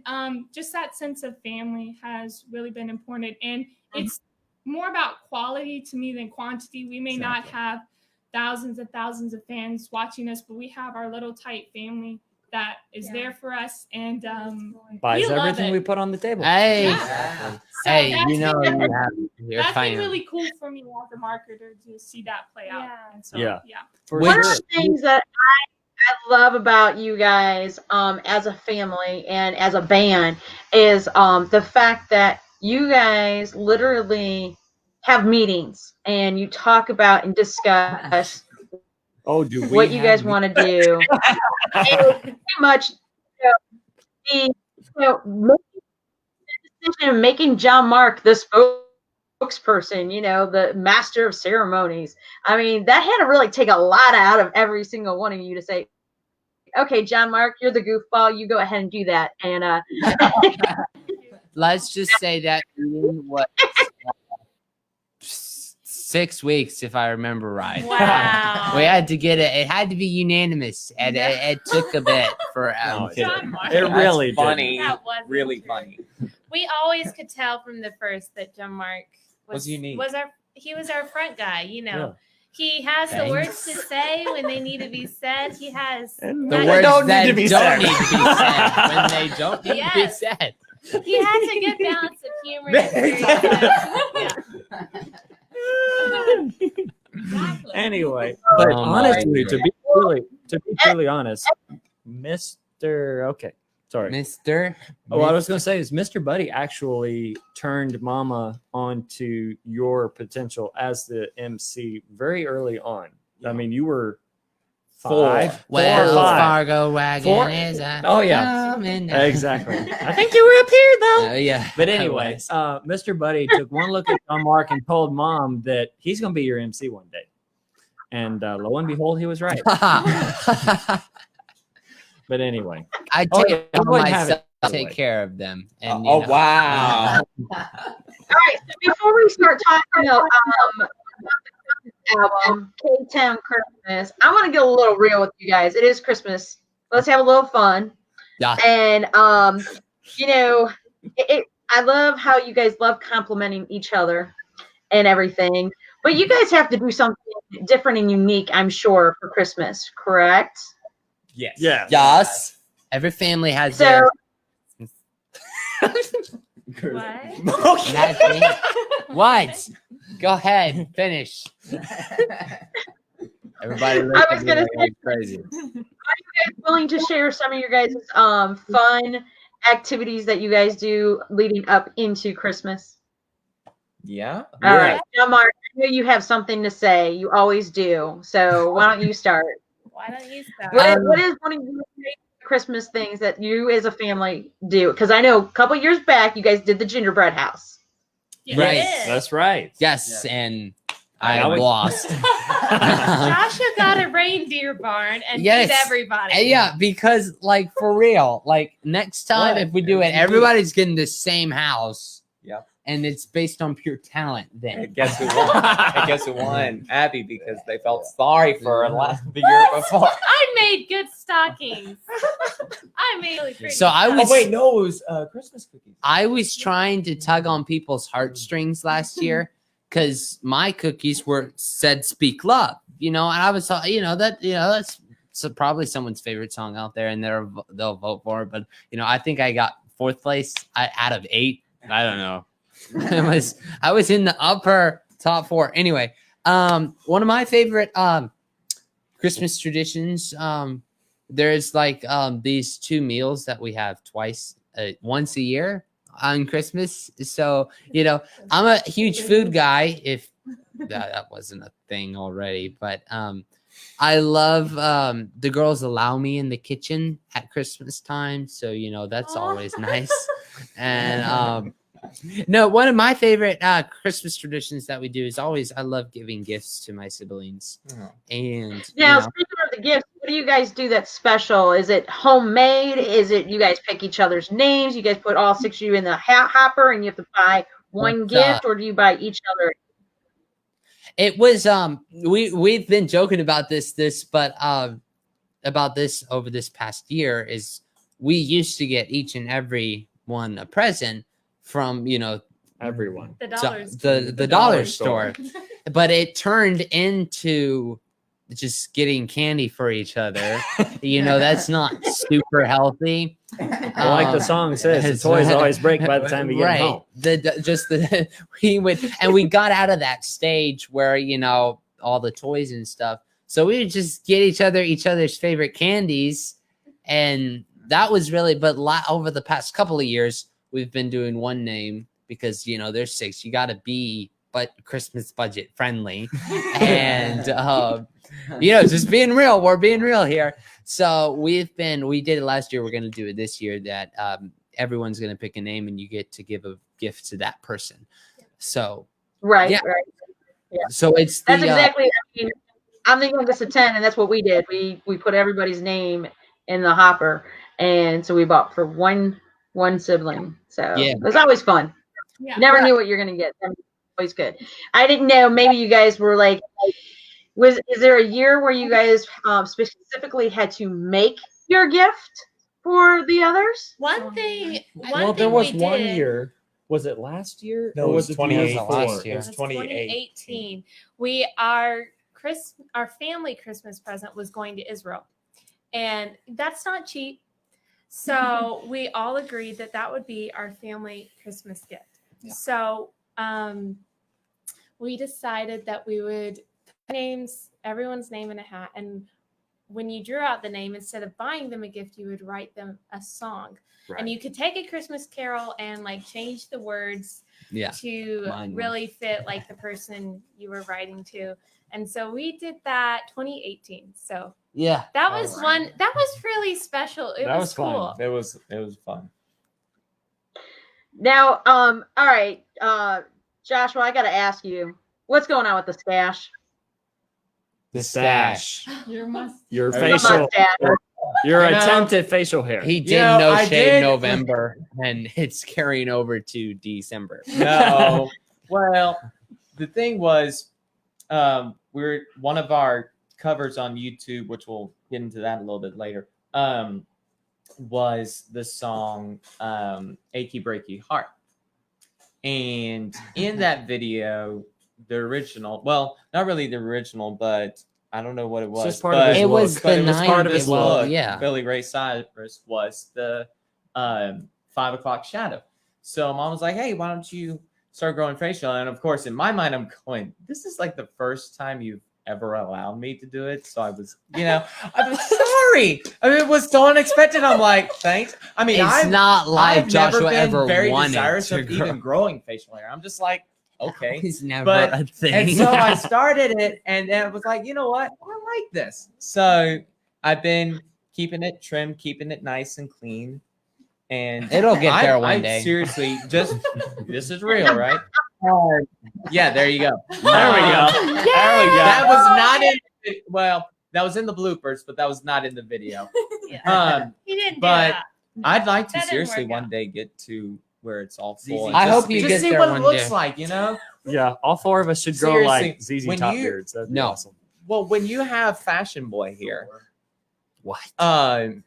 S6: just that sense of family has really been important. And it's more about quality to me than quantity. We may not have thousands and thousands of fans watching us, but we have our little tight family that is there for us and
S2: buys everything we put on the table.
S3: Hey, hey,
S6: that's been really cool for me as a marketer to see that play out. And so,
S1: One of the things that I love about you guys as a family and as a band is the fact that you guys literally have meetings and you talk about and discuss what you guys want to do. And pretty much making John Mark the spokesperson, the master of ceremonies. I mean, that had to really take a lot out of every single one of you to say, okay, John Mark, you're the goofball. You go ahead and do that. And
S3: let's just say that what 6 weeks, if I remember right.
S5: Wow.
S3: We had to get it. It had to be unanimous, and it took a bit for.
S2: It really
S4: funny.
S5: That was
S4: Really
S5: true.
S4: funny.
S5: We always could tell from the first that John Mark
S4: Was unique.
S5: He was our front guy, He has the words to say when they need to be said. He has
S3: The words
S2: don't
S3: that
S2: need to be
S3: don't
S2: said.
S3: need to be said when they don't need to be said.
S5: He has a good balance of humor and seriousness.
S2: Anyway, but honestly, to be really honest, Mr. What I was going to say is Mr. Buddy actually turned Mama onto your potential as the MC very early on. I mean, you were 5.
S3: Well,
S2: 5.
S3: Fargo wagon
S2: 4.
S3: is
S2: Exactly. I think you were up here though.
S3: Yeah.
S2: But anyway, Mr. Buddy took one look at John Mark and told Mom that he's going to be your MC one day. And lo and behold, he was right. But anyway,
S3: I take care of them. And
S4: Wow.
S1: all right, so before we start talking about the album, K-Town Christmas, I want to get a little real with you guys. It is Christmas. Let's have a little fun.
S3: Yeah.
S1: And I love how you guys love complimenting each other and everything. But you guys have to do something different and unique, I'm sure, for Christmas, correct?
S4: Yes.
S2: yeah.
S3: Yes. Every family has
S1: So,
S3: their.
S5: What?
S3: What? Go ahead. Finish. Everybody
S1: I was gonna say,
S3: crazy.
S1: are you guys willing to share some of your guys' fun activities that you guys do leading up into Christmas?
S4: Yeah.
S1: All right, John Mark, I know you have something to say. You always do. So why don't you start?
S5: Why don't you start?
S1: What is one of your favorite Christmas things that you as a family do? Because I know a couple years back you guys did the gingerbread house.
S6: Yeah.
S3: Right.
S5: Yes.
S2: That's right.
S3: Yes, and I
S2: Yeah.
S3: lost.
S5: Joshua got a reindeer barn and
S3: Yes.
S5: feed everybody.
S3: Yeah, because like for real, like next time
S4: What?
S3: if we do it,
S4: It's
S3: everybody's getting the same house.
S4: Yep.
S3: And it's based on pure talent then.
S4: And guess who won? And guess who won? Abby, because they felt sorry for her the year before.
S5: I made good stockings. I made really pretty.
S3: So I was
S4: Oh wait, no, it was Christmas cookies.
S3: I was trying to tug on people's heartstrings last year because my cookies said "Speak Love," and I was, that's probably someone's favorite song out there, and they'll vote for it. But I think I got 4th place out of 8. I don't know. I was in the upper top 4. Anyway, one of my favorite Christmas traditions. There's like these 2 meals that we have once a year on Christmas. So, I'm a huge food guy, if that wasn't a thing already, but I love the girls allow me in the kitchen at Christmas time. So, that's always nice. And no, one of my favorite Christmas traditions that we do is always I love giving gifts to my siblings. And
S1: now, speaking of the gifts, what do you guys do that's special? Is it homemade? Is it you guys pick each other's names? You guys put all 6 of you in the hopper and you have to buy one gift, or do you buy each other?
S3: It was we've been joking about this but about this over this past year is we used to get each and every one a present from
S2: Everyone.
S5: The dollar
S3: the dollar store. But it turned into just getting candy for each other. That's not super healthy.
S2: Well, like the song says, the toys always break by the time you get home.
S3: We got out of that stage where all the toys and stuff. So we would just get each other's favorite candies, and that was really. But over the past couple of years, we've been doing one name because there's 6. You got to be Christmas budget friendly, and just being real. We're being real here. So we did it last year. We're going to do it this year. That everyone's going to pick a name, and you get to give a gift to that person. So
S1: Right.
S3: Yeah. So that's
S1: exactly. I'm the youngest of 10, and that's what we did. We put everybody's name in the hopper, and so we bought for one sibling. So it was always fun.
S6: Yeah.
S1: Never knew what you're gonna get. Always good. I didn't know. Maybe you guys were like, is there a year where you guys specifically had to make your gift for the others?
S5: One thing
S2: there was
S5: we
S2: one
S5: did,
S2: year. Was it last year?
S4: No,
S2: or
S4: it was
S2: it
S4: 2018.
S3: last year?
S4: It was 2018.
S5: Our family Christmas present was going to Israel, and that's not cheap. So we all agreed that would be our family Christmas gift. Yeah. So we decided that we would put everyone's name in a hat, and when you drew out the name, instead of buying them a gift, you would write them a song. Right. And you could take a Christmas carol and change the words to really fit the person you were writing to. And so we did that 2018. So that was one that was really special. It was cool.
S4: Fun. It was fun.
S1: Now, all right, Joshua, I got to ask you, what's going on with the stash?
S2: The stash.
S6: Your
S2: facial. Your attempted facial hair.
S3: He did no shave November, and it's carrying over to December.
S4: No. Well, the thing was, we're one of our covers on YouTube, which we'll get into that a little bit later. Was the song "Achy Breaky Heart," and in that video, the original, well, not really the original, but I don't know what it was.
S3: It was
S4: part of his look.
S3: Yeah,
S4: Billy Ray Cyrus was the 5 o'clock shadow. So Mom was like, "Hey, why don't you start growing facial?" And of course, in my mind, I'm going, "This is the first time you've ever allowed me to do it." So I was, I'm sorry. I mean, it was so unexpected. I'm like, thanks. I mean,
S3: it's not like
S4: I've
S3: Joshua
S4: never been
S3: ever
S4: very
S3: wanted
S4: desirous
S3: to
S4: of
S3: grow.
S4: even growing facial hair. I'm just like, okay,
S3: it's never a thing.
S4: And so I started it, and then it was like, you know what? I like this. So I've been keeping it trimmed, keeping it nice and clean. And
S3: it'll get there one day.
S4: Seriously, this is real, right? Yeah, there you go.
S2: There we go. There we go.
S4: That was not in. Well, that was in the bloopers, but that was not in the video.
S5: He didn't
S4: but
S5: do that.
S4: I'd like to
S5: That didn't
S4: seriously
S5: work
S4: one
S5: out.
S4: day get to where it's all full.
S7: ZZ.
S4: and
S3: I
S4: just-
S3: hope you
S4: just
S3: get
S4: see
S3: there
S4: what
S3: one
S4: it looks
S3: day.
S4: like. You know.
S2: Yeah, all 4 of us should grow like
S4: Seriously,
S2: ZZ
S4: when
S2: Top
S4: you-
S2: beards. That'd be
S3: No.
S2: awesome.
S4: Well, when you have Fashion Boy here,
S3: What?
S4: and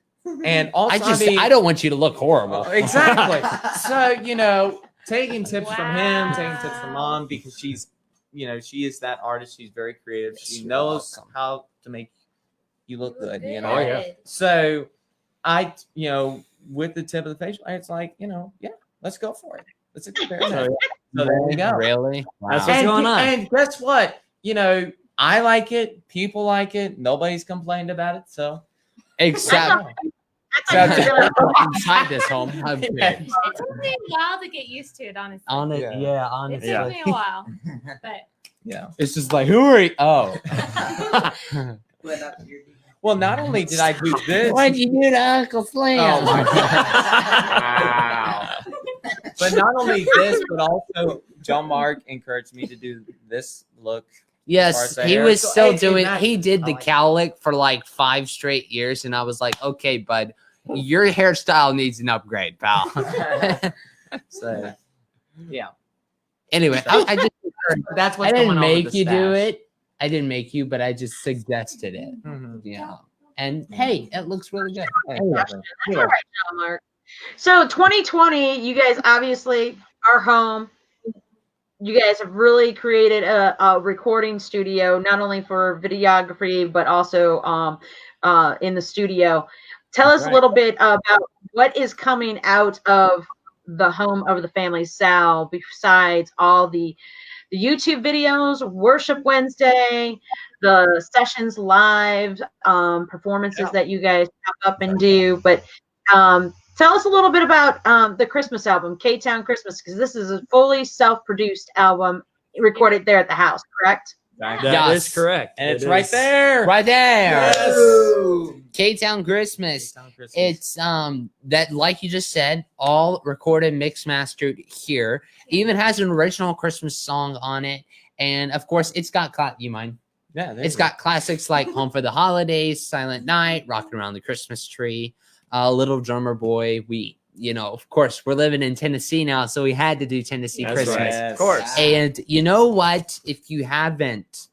S4: also
S3: I don't want you to look horrible.
S4: exactly. So taking tips from him, taking tips from Mom, because she's, she is that artist. She's very creative. She
S3: You're
S4: knows
S3: welcome.
S4: how to make you look good.
S2: Oh, yeah.
S4: So I, with the tip of the facial, it's like, yeah, let's go for it. Let's experiment. So there you go.
S3: Really?
S2: That's
S3: Wow.
S2: what's going on.
S4: And guess what? I like it. People like it. Nobody's complained about it. So
S3: Except inside this home. I'm
S5: It took me a while to get used to it, honestly.
S3: on it.
S7: Yeah.
S3: Yeah,
S5: It
S3: honestly.
S5: took me a while, but
S4: yeah.
S3: It's just like, who are you? Oh.
S4: Well, not only did I do this,
S3: What'd you do to Uncle Slim?
S4: Oh my wow. But not only this, but also John Mark encouraged me to do this look.
S3: Yes,
S4: the
S3: he
S4: hair.
S3: was
S4: So,
S3: still
S4: hey,
S3: doing.
S4: Matt,
S3: He did
S7: I
S3: the
S7: like
S3: cowlick for like 5 straight years, and I was like, okay, bud, your hairstyle needs an upgrade, pal.
S4: So yeah,
S3: Anyway, I just
S4: that's what's
S3: I didn't
S4: going on with
S3: make
S4: the
S3: you do
S4: stash.
S3: it. I didn't make you, but I just suggested it.
S4: Mhm.
S3: Yeah, and hey, it looks really good.
S4: Exactly.
S1: That's all right, John Mark. So 2020, you guys obviously are home. You guys have really created a recording studio, not only for videography, but also in the studio. Tell us
S2: That's
S1: a little bit about what is coming out of the home of the family Sal, besides all the YouTube videos, Worship Wednesday, the sessions live, performances that you guys pop up and do. But tell us a little bit about the Christmas album, K-Town Christmas, because this is a fully self-produced album recorded there at the house, correct?
S4: Exactly.
S2: That
S3: Yes.
S2: is correct.
S4: And it's
S2: It
S4: right
S2: is-
S4: there.
S3: Right there,
S4: Yes.
S3: K-Town Christmas.
S4: K-Town Christmas.
S3: It's that, like you just said, all recorded, mixed, mastered here. Even has an original Christmas song on it, and of course, it's got you mind.
S4: Yeah, there
S3: It's
S4: you go.
S3: got classics like "Home for the Holidays," "Silent Night," "Rocking Around the Christmas Tree," "Little Drummer Boy." We, of course, we're living in Tennessee now, so we had to do Tennessee
S2: That's
S3: Christmas.
S2: right.
S4: Yes.
S2: Of course.
S3: And you know what? If you haven't,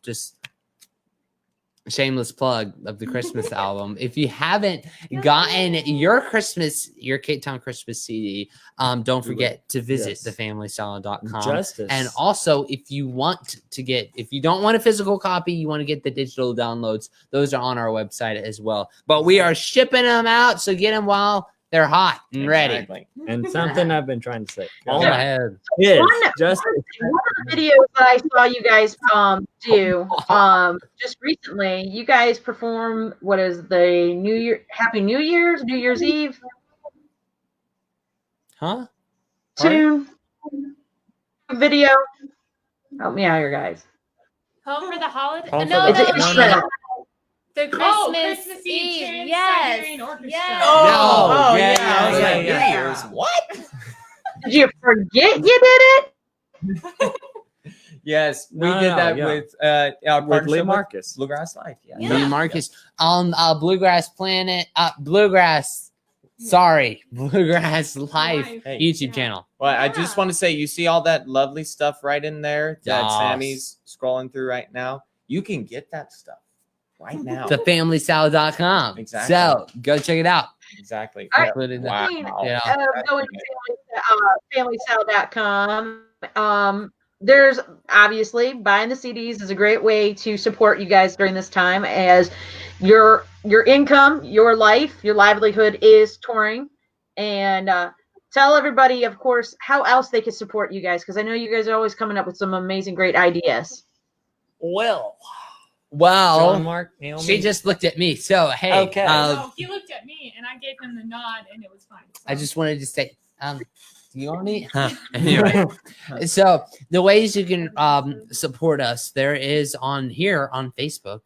S3: just a shameless plug of the Christmas album. If you haven't gotten your K-Town Christmas CD, don't forget to visit
S2: Yes.
S3: thefamilysalad.com.
S2: Justice.
S3: And also, if you don't want a physical copy, you want to get the digital downloads, those are on our website as well. But we are shipping them out, so get them while they're hot and ready.
S4: Exactly.
S2: And something I've been trying to say.
S3: Go ahead.
S2: Is
S1: One
S2: just
S1: of the videos that I saw you guys do just recently, you guys perform what is the Happy New Year's Eve
S3: Huh?
S1: tune video. Help me out here, guys.
S5: home for the holiday.
S2: Home for
S5: No,
S2: the-
S5: no,
S1: It's an
S5: no,
S1: instrumental.
S5: no. The Christmas,
S6: Oh, Christmas Eve
S5: Eve.
S6: chant
S5: Yes.
S6: Siberian Orchestra.
S5: Yes.
S4: Oh,
S3: yeah,
S4: yeah. I was
S3: yeah,
S4: like,
S3: yeah.
S4: New Year's. What?
S1: Did you forget you did it?
S4: Yes, we
S2: No,
S4: did
S2: no,
S4: that
S2: yeah.
S4: with our
S2: with Lee
S4: partnership
S2: Marcus.
S4: Bluegrass Life. Yeah.
S5: Yeah.
S3: Lee Marcus on Bluegrass Bluegrass Life
S4: Hey.
S3: YouTube channel.
S4: Well, I
S5: Yeah.
S4: just want to say, you see all that lovely stuff right in there that
S3: Yes.
S4: Sammy's scrolling through right now. You can get that stuff right now.
S3: Thefamilysalad.com.
S4: Exactly.
S3: So go check it out.
S4: Exactly.
S1: All right.
S3: Included that.
S4: Wow.
S3: Yeah.
S1: Going to FamilySal.com. There's obviously buying the CDs is a great way to support you guys during this time, as your income, your life, your livelihood is touring. And tell everybody, of course, how else they can support you guys, because I know you guys are always coming up with some amazing, great ideas.
S2: Well, John
S3: Well,
S2: Mark, Naomi.
S3: she just looked at me. So hey,
S2: Okay.
S6: No, he looked at me and I gave him the nod and it was fine. So.
S3: I just wanted to say, do you want me? Anyway, so the ways you can support us, there is on here on Facebook,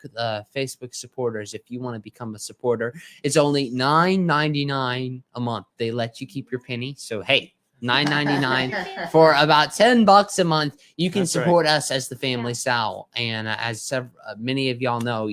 S3: Facebook supporters. If you want to become a supporter, it's only $9.99 a month. They let you keep your penny. So hey, $9.99 for about $10 a month. You can
S2: That's right.
S3: support us as the Family Sal, and as many of y'all know,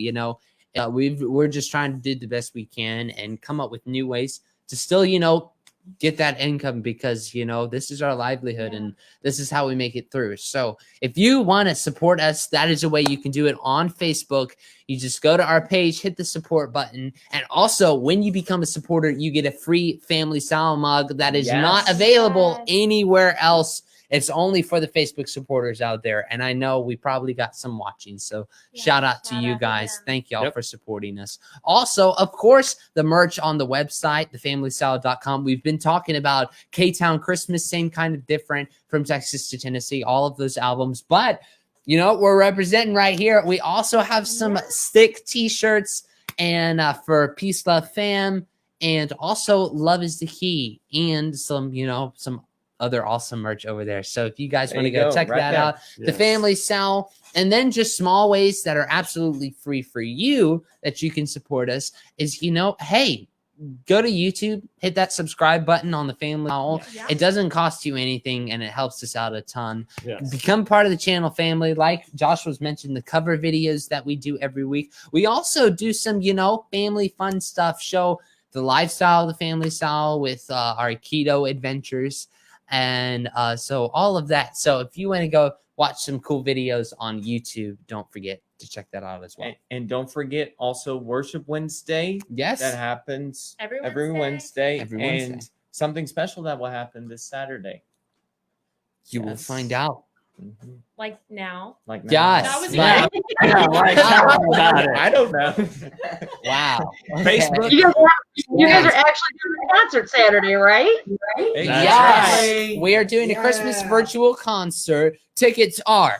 S3: we're just trying to do the best we can and come up with new ways to still, get that income, because this is our livelihood and this is how we make it through. So if you want to support us, that is a way you can do it on Facebook. You just go to our page, hit the support button, and also when you become a supporter, you get a free Family Sal mug that is not available anywhere else. It's only for the Facebook supporters out there, and I know we probably got some watching, so shout out to you guys. Thank y'all for supporting us. Also, of course, the merch on the website, thefamilysal.com. We've been talking about K-Town Christmas, same kind of different, from Texas to Tennessee, all of those albums, but we're representing right here. We also have some stick t-shirts, and for Peace, Love, Fam, and also Love is the Key, and some other awesome merch over there. So if you guys want to go check that out, the Family Sal, and then just small ways that are absolutely free for you that you can support us is, hey, go to YouTube, hit that subscribe button on the Family Sal. It doesn't cost you anything, and it helps us out a ton. Become part of the channel family. Like Josh was mentioned, the cover videos that we do every week. We also do some, family fun stuff, show the lifestyle of the Family Sal with our keto adventures. And so all of that. So if you want to go watch some cool videos on YouTube, don't forget to check that out as well.
S4: And don't forget also Worship Wednesday.
S3: Yes.
S4: That happens
S5: Every
S4: Wednesday.
S3: Every Wednesday.
S4: And something special that will happen this Saturday.
S3: You will find out.
S5: Like now.
S4: Like now.
S3: Yes.
S5: That was
S4: I don't know.
S3: Wow.
S2: Facebook.
S1: You guys are actually doing a concert Saturday, right?
S3: Yes. We are doing a Christmas virtual concert. Tickets are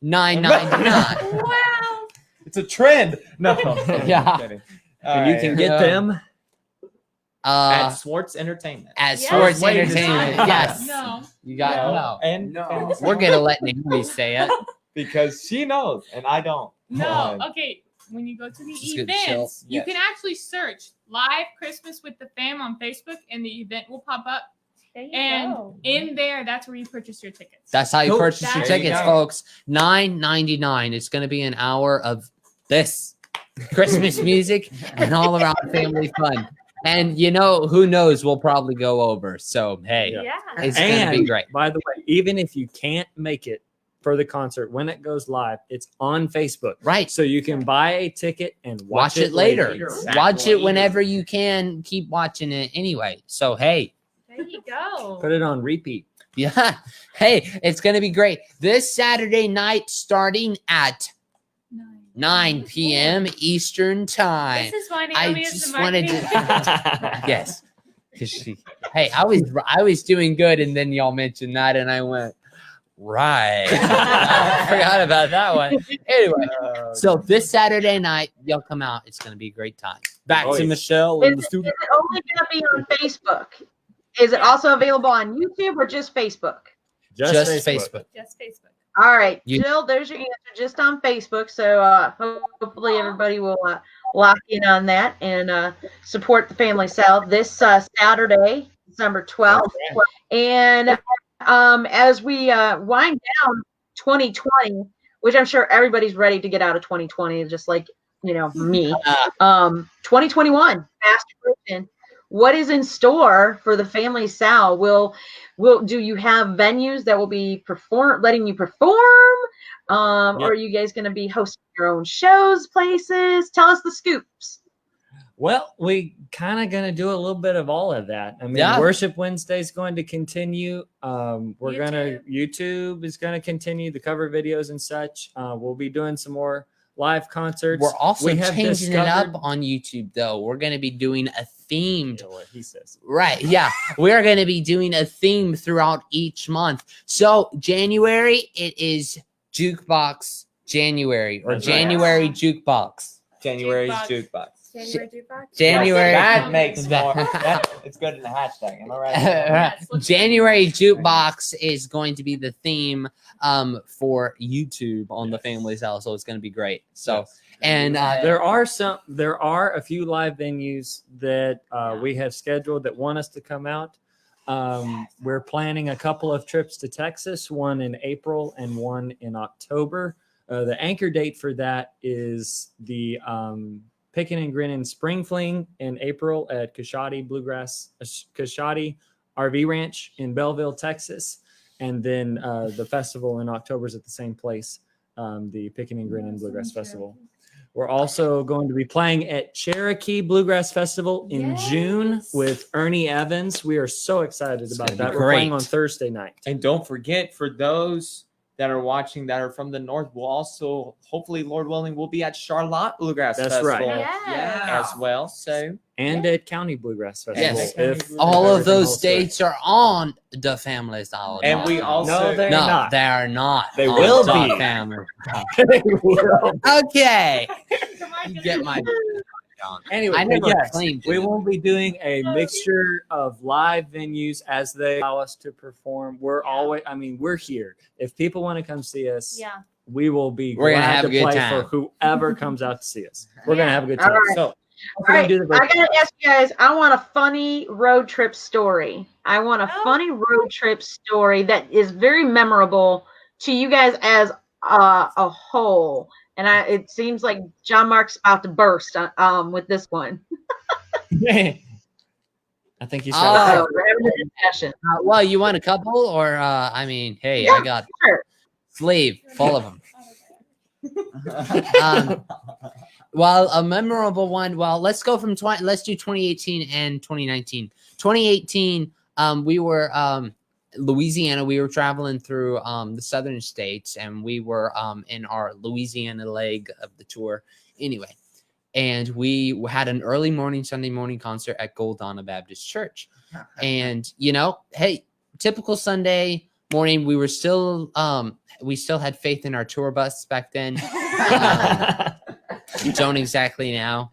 S3: $9.99.
S5: Wow.
S4: It's a trend. No.
S3: Yeah.
S2: And you can get them
S4: at Swartz Entertainment.
S3: At Swartz Entertainment. Yes.
S6: No.
S3: You got
S4: And
S3: We're gonna let Naomi say it
S4: because she knows and I don't.
S6: No. Okay. When you go to the
S3: Just get chill.
S6: events, you can actually search Live Christmas with the Fam on Facebook, and the event will pop up.
S5: There you
S6: And
S5: go.
S6: in there, that's where you purchase your tickets.
S3: That's how you
S2: Cool.
S3: purchase your
S5: There
S4: you
S3: tickets,
S4: go.
S3: folks. $9.99. It's going to be an hour of this Christmas music and all around family fun. And who knows? We'll probably go over. So hey, it's going to be great.
S2: By the way, even if you can't make it for the concert when it goes live, it's on Facebook.
S3: Right.
S2: So you can buy a ticket and
S3: Watch it later.
S4: Exactly.
S3: Watch it whenever you can. Keep watching it anyway. So hey,
S5: There you go.
S2: Put it on repeat.
S3: yeah. Hey, it's going to be great. This Saturday night starting at 9 p.m. Eastern time.
S5: This is why
S3: I
S5: Naomi is
S3: just
S5: the
S3: wanted
S5: marketing.
S3: to yes. Cuz hey, I was doing good, and then y'all mentioned that and I went right. I forgot about that one. Anyway, so this Saturday night, y'all come out. It's going to be a great time. Back to Michelle in the
S1: Is
S3: studio.
S1: it only going to be on Facebook? Is it also available on YouTube or just Facebook?
S3: Just Facebook.
S5: Just Facebook.
S1: All right,
S3: You-
S1: Jill, there's your answer, just on Facebook. So hopefully everybody will lock in on that and support the Family Sal this Saturday, December 12th. And as we wind down 2020, which I'm sure everybody's ready to get out of 2020, just like me. 2021, fast approaching. What is in store for the Family Sal? Do you have venues that will be letting you perform? Or are you guys going to be hosting your own shows, places? Tell us the scoops.
S2: Well, we kind of going to do a little bit of all of that. I mean, Worship Wednesday is going to continue. YouTube is going to continue the cover videos and such. We'll be doing some more live concerts.
S3: We're also changing it up on YouTube, though. We're going to be doing a themed.
S2: What he says.
S3: Right. Yeah. We're going to be doing a theme throughout each month. So January, it is Jukebox January or January Jukebox.
S4: January's Jukebox.
S3: January.
S4: That makes more. It's good in the hashtag. Am I right?
S3: January Jukebox is going to be the theme for YouTube on the Family Sal, so it's going to be great. So and
S2: there are a few live venues that we have scheduled that want us to come out. We're planning a couple of trips to Texas, one in April and one in October. The anchor date for that is the Pickin' and Grinnin' Spring Fling in April at Coshawty RV Ranch in Belleville, Texas. And then the festival in October is at the same place, the Pickin' and Grinnin' Bluegrass Festival. We're also going to be playing at Cherokee Bluegrass Festival in June with Ernie Evans. We are so excited about that. We're playing on Thursday night.
S4: And don't forget, for those that are watching that are from the north, we'll also, hopefully, Lord willing, we'll be at Charlotte Bluegrass Festival as well. So
S2: and at County Bluegrass Festival.
S3: Yes.
S2: If
S3: all of those dates are on the Family Style.
S4: And we also
S2: they're not.
S3: They are not.
S2: They
S3: on
S2: will
S3: the
S2: be.
S3: Family.
S2: They will.
S3: Okay. You get my.
S2: Anyway,
S3: I never
S2: yes,
S3: claimed
S2: we
S3: it.
S2: will be doing a mixture of live venues as they allow us to perform. We're always, I mean, we're here. If people want to come see us, we will be
S3: We're gonna
S2: glad
S3: have
S2: to
S3: a good
S2: play
S3: time.
S2: for whoever comes out to see us. We're gonna have a good time.
S1: All right.
S2: So,
S1: All right, I gotta ask you guys. I want a funny road trip story. I want a funny road trip story that is very memorable to you guys as a whole. And it seems like John Mark's about to burst with this one.
S2: I think he's
S1: So we're having a discussion.
S3: Well, you want a couple, or I mean, hey,
S1: Yeah,
S3: I got
S1: sure.
S3: sleeve full of them. Well, a memorable one. Well, let's go from let's do 2018 and 2019. 2018, we were Louisiana. We were traveling through the southern states, and we were in our Louisiana leg of the tour. Anyway, and we had an early morning Sunday morning concert at Goldana Baptist Church. And hey, typical Sunday morning. We were still we still had faith in our tour bus back then. Don't exactly now.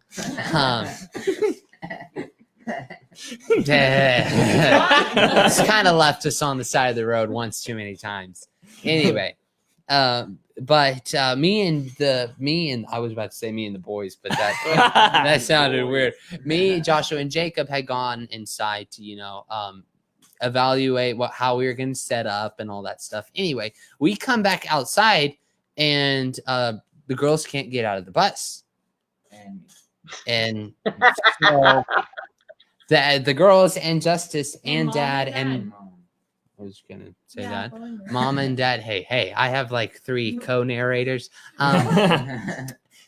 S3: It's kind of left us on the side of the road once too many times. Anyway, but me and I was about to say me and the boys, but that sounded weird. Me, Joshua, and Jacob had gone inside to evaluate how we were going to set up and all that stuff. Anyway, we come back outside and the girls can't get out of the bus, and so the girls and Justice and Dad and I was gonna say that Mom and Dad. Hey, I have like 3 co-narrators.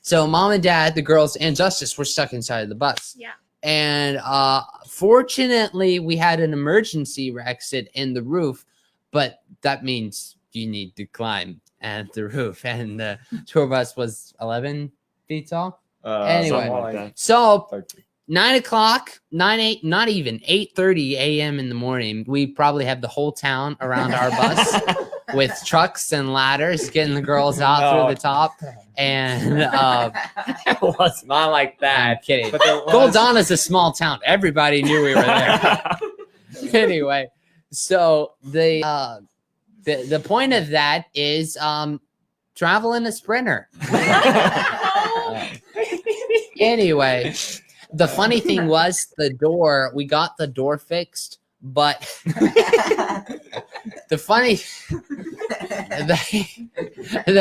S3: So Mom and Dad, the girls and Justice were stuck inside of the bus.
S5: Yeah.
S3: And fortunately, we had an emergency exit in the roof, but that means you need to climb at the roof, and the tour bus was 11 feet tall. Anyway,
S2: like
S3: so 9 o'clock, 8:30 a.m. in the morning, we probably have the whole town around our bus with trucks and ladders getting the girls out through the top. And
S4: it was not like that.
S3: I'm kidding.
S4: But
S3: Goldana's a small town. Everybody knew we were there. Anyway, so the point of that is travel in a Sprinter. Anyway, the funny thing was we got the door fixed, but the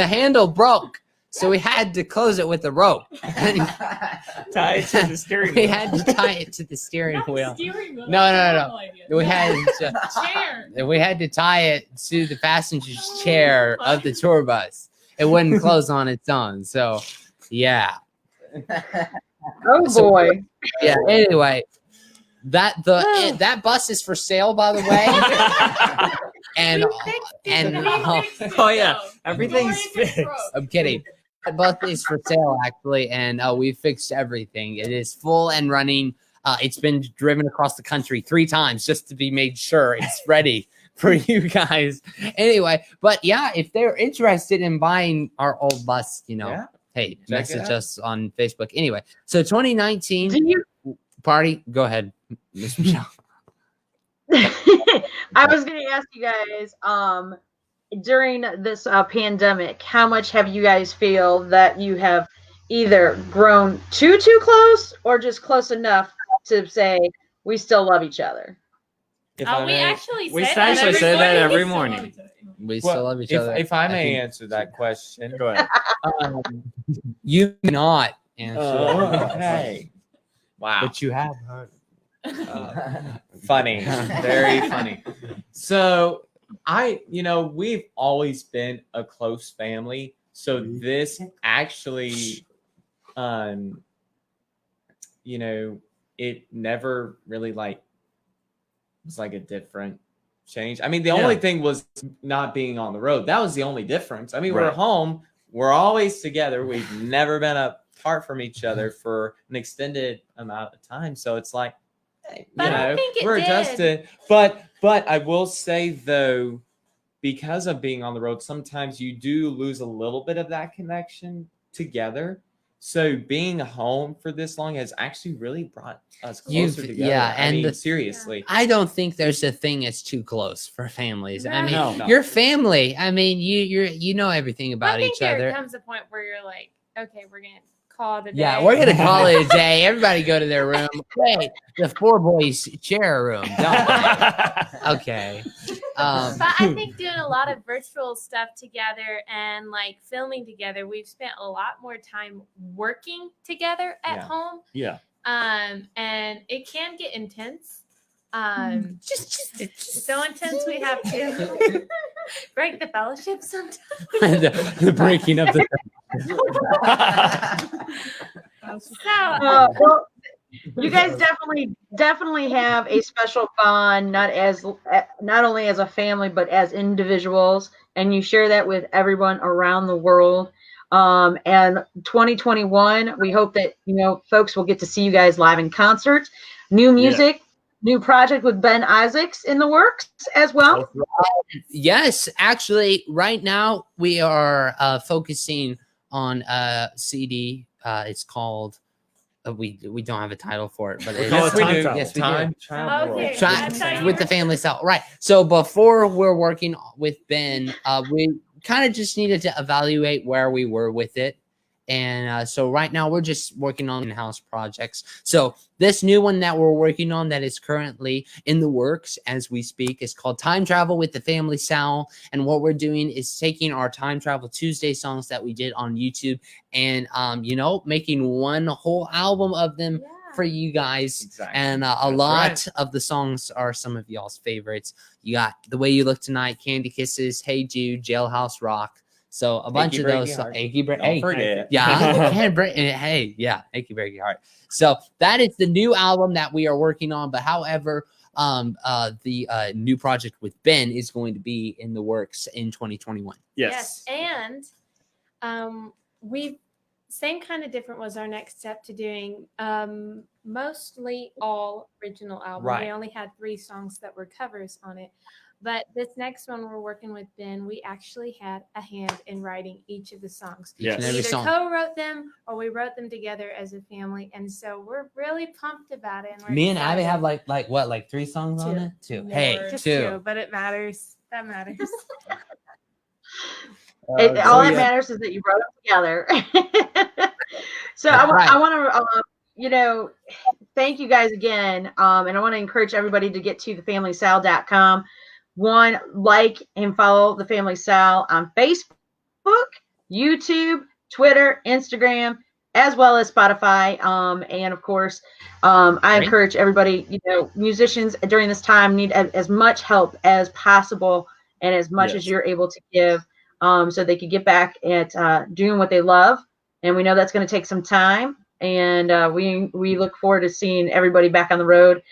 S3: handle broke. So we had to close it with a rope.
S2: Tie it to the steering wheel.
S3: We had to tie it to the steering wheel.
S6: Steering wheel.
S3: No. We had
S6: Chair.
S3: we had to tie it to the passenger's chair of the tour bus. It wouldn't close on its own. So, yeah.
S1: Oh boy.
S3: Yeah. Anyway, that bus is for sale, by the way. And
S2: Oh yeah, everything's fixed.
S3: I'm kidding. That bus is for sale actually, and we fixed everything. It is full and running. It's been driven across the country 3 times just to be made sure it's ready for you guys. Anyway, but yeah, if they're interested in buying our old bus, hey, message us on Facebook. Anyway, so 2019 party. Go ahead, Miss Michelle.
S1: I was going to ask you guys, during this pandemic, how much have you guys feel that you have either grown too close or just close enough to say we still love each other?
S4: if I
S5: we
S4: may,
S5: actually
S2: We
S5: say
S2: actually say that every
S6: Still
S2: morning.
S6: love each other.
S3: We still love each other.
S4: if I may
S3: think-
S4: answer that question,
S2: Go ahead.
S3: You may not answer that.
S4: okay. Wow.
S3: But you have heard.
S4: Funny, very funny. So we've always been a close family. So this actually, it never really was like a different change. I mean, the only thing was not being on the road. That was the only difference. I mean, we're
S2: Right.
S4: home. We're always together. We've never been apart from each other for an extended amount of time. So it's like,
S5: But I think it
S4: we're
S5: did.
S4: adjusted. But I will say though, because of being on the road, sometimes you do lose a little bit of that connection together. So being home for this long has actually really brought us closer together.
S3: Yeah,
S4: I
S3: and
S4: mean, seriously.
S3: I don't think there's a thing as too close for families. I mean,
S2: No.
S3: your family. I mean, you know everything about
S5: I think
S3: each
S5: there
S3: other.
S5: comes a point where you're like, okay, we're gonna call it a day.
S3: Yeah, we're gonna call it a day. Everybody go to their room. Wait, the four boys share a room, don't they? Okay.
S5: But I think doing a lot of virtual stuff together and like filming together, we've spent a lot more time working together at
S4: Yeah.
S5: home.
S2: Yeah.
S5: And it can get intense.
S3: Just
S5: So intense we have to break the fellowship sometimes.
S3: the breaking of the.
S5: So
S1: Well, you guys definitely have a special bond, not only as a family but as individuals, and you share that with everyone around the world. And 2021, we hope that folks will get to see you guys live in concert. New music, new project with Ben Isaacs in the works as well.
S3: Yes, actually, right now we are focusing on a CD. It's called. We don't have a title for it, but it's
S2: call it Time Travel.
S3: Yes, we do.
S4: Time travel.
S5: Okay.
S3: Try-
S5: That's how you
S3: with the
S5: were-
S3: family style, right? So before we're working with Ben, we kind of just needed to evaluate where we were with it, and so right now we're just working on in-house projects. So this new one that we're working on that is currently in the works as we speak is called Time Travel with the Family Sowell, and what we're doing is taking our Time Travel Tuesday songs that we did on YouTube and making one whole album of them for you guys.
S4: Exactly.
S3: And a
S2: That's
S3: lot
S2: right.
S3: of the songs are some of y'all's favorites. You got The Way You Look Tonight, Candy Kisses, Hey Jude, Jailhouse Rock. So a bunch
S4: Achy
S3: of those.
S4: Breaky Heart.
S3: Achy Breaky.
S4: Don't
S3: Hey,
S4: forget.
S3: yeah, can't break. Hey, yeah, Achy Breaky Heart. So that is the new album that we are working on. But however, the new project with Ben is going to be in the works in 2021.
S2: Yes.
S5: And we same kind of different was our next step to doing mostly all original album.
S4: Right.
S5: We only had 3 songs that were covers on it. But this next one we're working with Ben, we actually had a hand in writing each of the songs.
S2: Yes.
S3: And
S5: We
S3: every
S5: either
S3: song.
S5: co-wrote them or we wrote them together as a family. And so we're really pumped about it. And we're
S3: Me and Abby
S5: excited.
S3: have like 3 songs on
S5: Two.
S3: it? 2.
S6: More.
S3: Hey,
S5: Just
S3: 2.
S5: 2, but it matters. That matters.
S1: All that matters is that you wrote them together. So
S3: That's right.
S1: I want to, thank you guys again. And I want to encourage everybody to get to thefamilysal.com. One, like and follow The Family Sal on Facebook, YouTube, Twitter, Instagram, as well as Spotify. And of course, I encourage everybody, musicians during this time need as much help as possible and as much as you're able to give, so they can get back at doing what they love. And we know that's going to take some time. And we look forward to seeing everybody back on the road,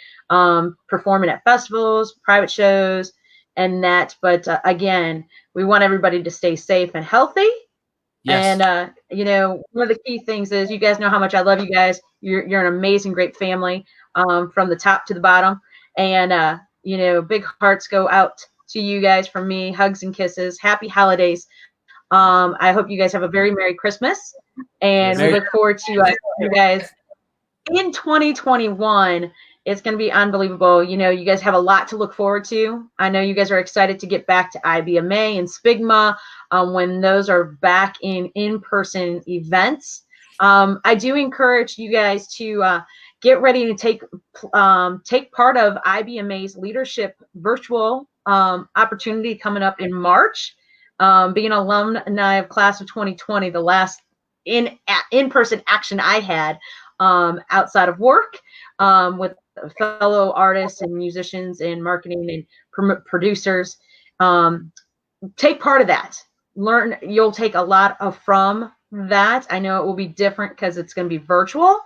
S1: performing at festivals, private shows, and that. But again, we want everybody to stay safe and healthy.
S3: Yes.
S1: And one of the key things is you guys know how much I love you guys. You're an amazing, great family, from the top to the bottom. And big hearts go out to you guys from me. Hugs and kisses. Happy holidays. I hope you guys have a very Merry Christmas, and we look forward to you guys in 2021. It's going to be unbelievable. You guys have a lot to look forward to. I know you guys are excited to get back to IBMA and Spigma when those are back in-person events. I do encourage you guys to get ready to take part of IBMA's leadership virtual opportunity coming up in March. Being an alumni of class of 2020, the last in-person action I had outside of work with fellow artists and musicians and marketing and producers. Take part of that. Learn. You'll take a lot from that. I know it will be different because it's going to be virtual,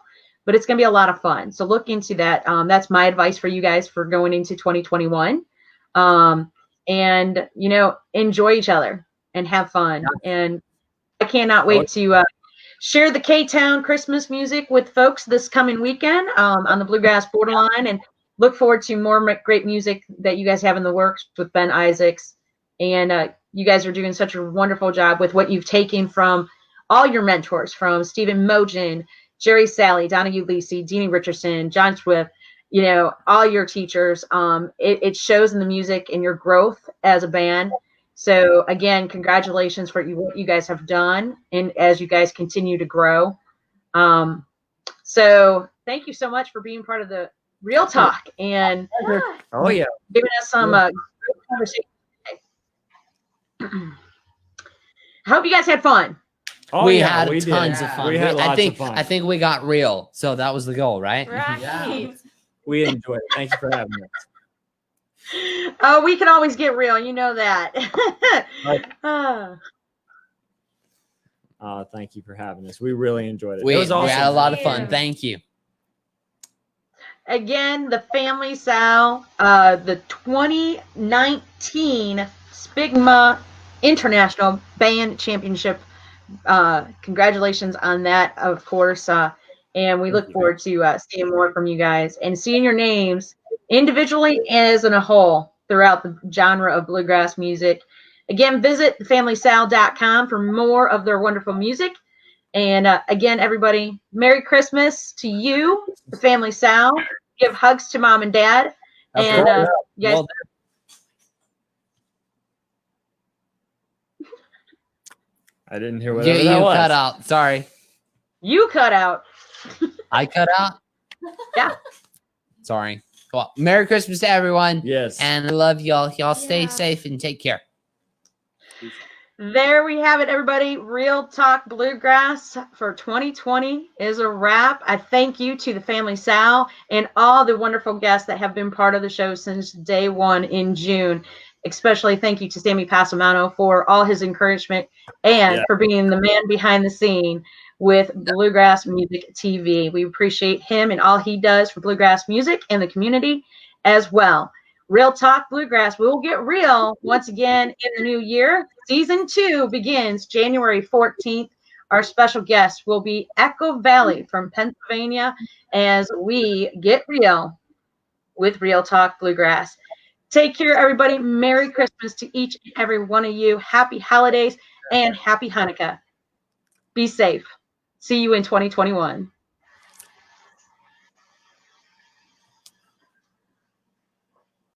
S1: but it's going to be a lot of fun. So look into that. That's my advice for you guys for going into 2021. And, enjoy each other and have fun. And I cannot wait to share the K-Town Christmas music with folks this coming weekend on the Bluegrass Borderline, and look forward to more great music that you guys have in the works with Ben Isaacs. And you guys are doing such a wonderful job with what you've taken from all your mentors, from Stephen Mogen, Jerry Sally, Donahue Lisi, Deanie Richardson, John Swift, all your teachers. It shows in the music and your growth as a band. So again, congratulations for what you guys have done, and as you guys continue to grow. So thank you so much for being part of the Real Talk and giving us some conversation. I hope you guys had fun.
S3: We had tons of fun.
S2: We had lots of fun.
S3: I think we got real. So that was the goal, right?
S5: Right.
S7: Yeah.
S2: We enjoyed it. Thank you for having us.
S1: Oh, we can always get real. You know that.
S2: Thank you for having us. We really enjoyed it.
S3: We
S2: It was awesome.
S3: had a lot of fun. Thank you.
S1: Again, the Family Sal, the 2019 Spigma International Band Championship. Congratulations on that, of course. And we look forward to seeing more from you guys and seeing your names individually as in a whole throughout the genre of bluegrass music. Again, visit thefamilysal.com for more of their wonderful music. And again, everybody, Merry Christmas to you, the Family Sal. Give hugs to Mom and Dad. And you guys.
S2: I didn't hear what
S3: You
S2: that was.
S3: cut out. Sorry.
S1: You cut out.
S3: I cut out?
S1: Yeah.
S3: Sorry. Well, Merry Christmas to everyone.
S2: Yes.
S3: And I love y'all. Y'all stay safe and take care.
S1: There we have it, everybody. Real Talk Bluegrass for 2020 is a wrap. I thank you to the Family Sal and all the wonderful guests that have been part of the show since day one in June. Especially thank you to Sammy Passamano for all his encouragement and for being the man behind the scene with Bluegrass Music TV. We appreciate him and all he does for bluegrass music and the community as well. Real Talk Bluegrass will get real once again in the new year. Season 2 begins January 14th. Our special guest will be Echo Valley from Pennsylvania as we get real with Real Talk Bluegrass. Take care, everybody. Merry Christmas to each and every one of you. Happy holidays and happy Hanukkah. Be safe. See you in 2021.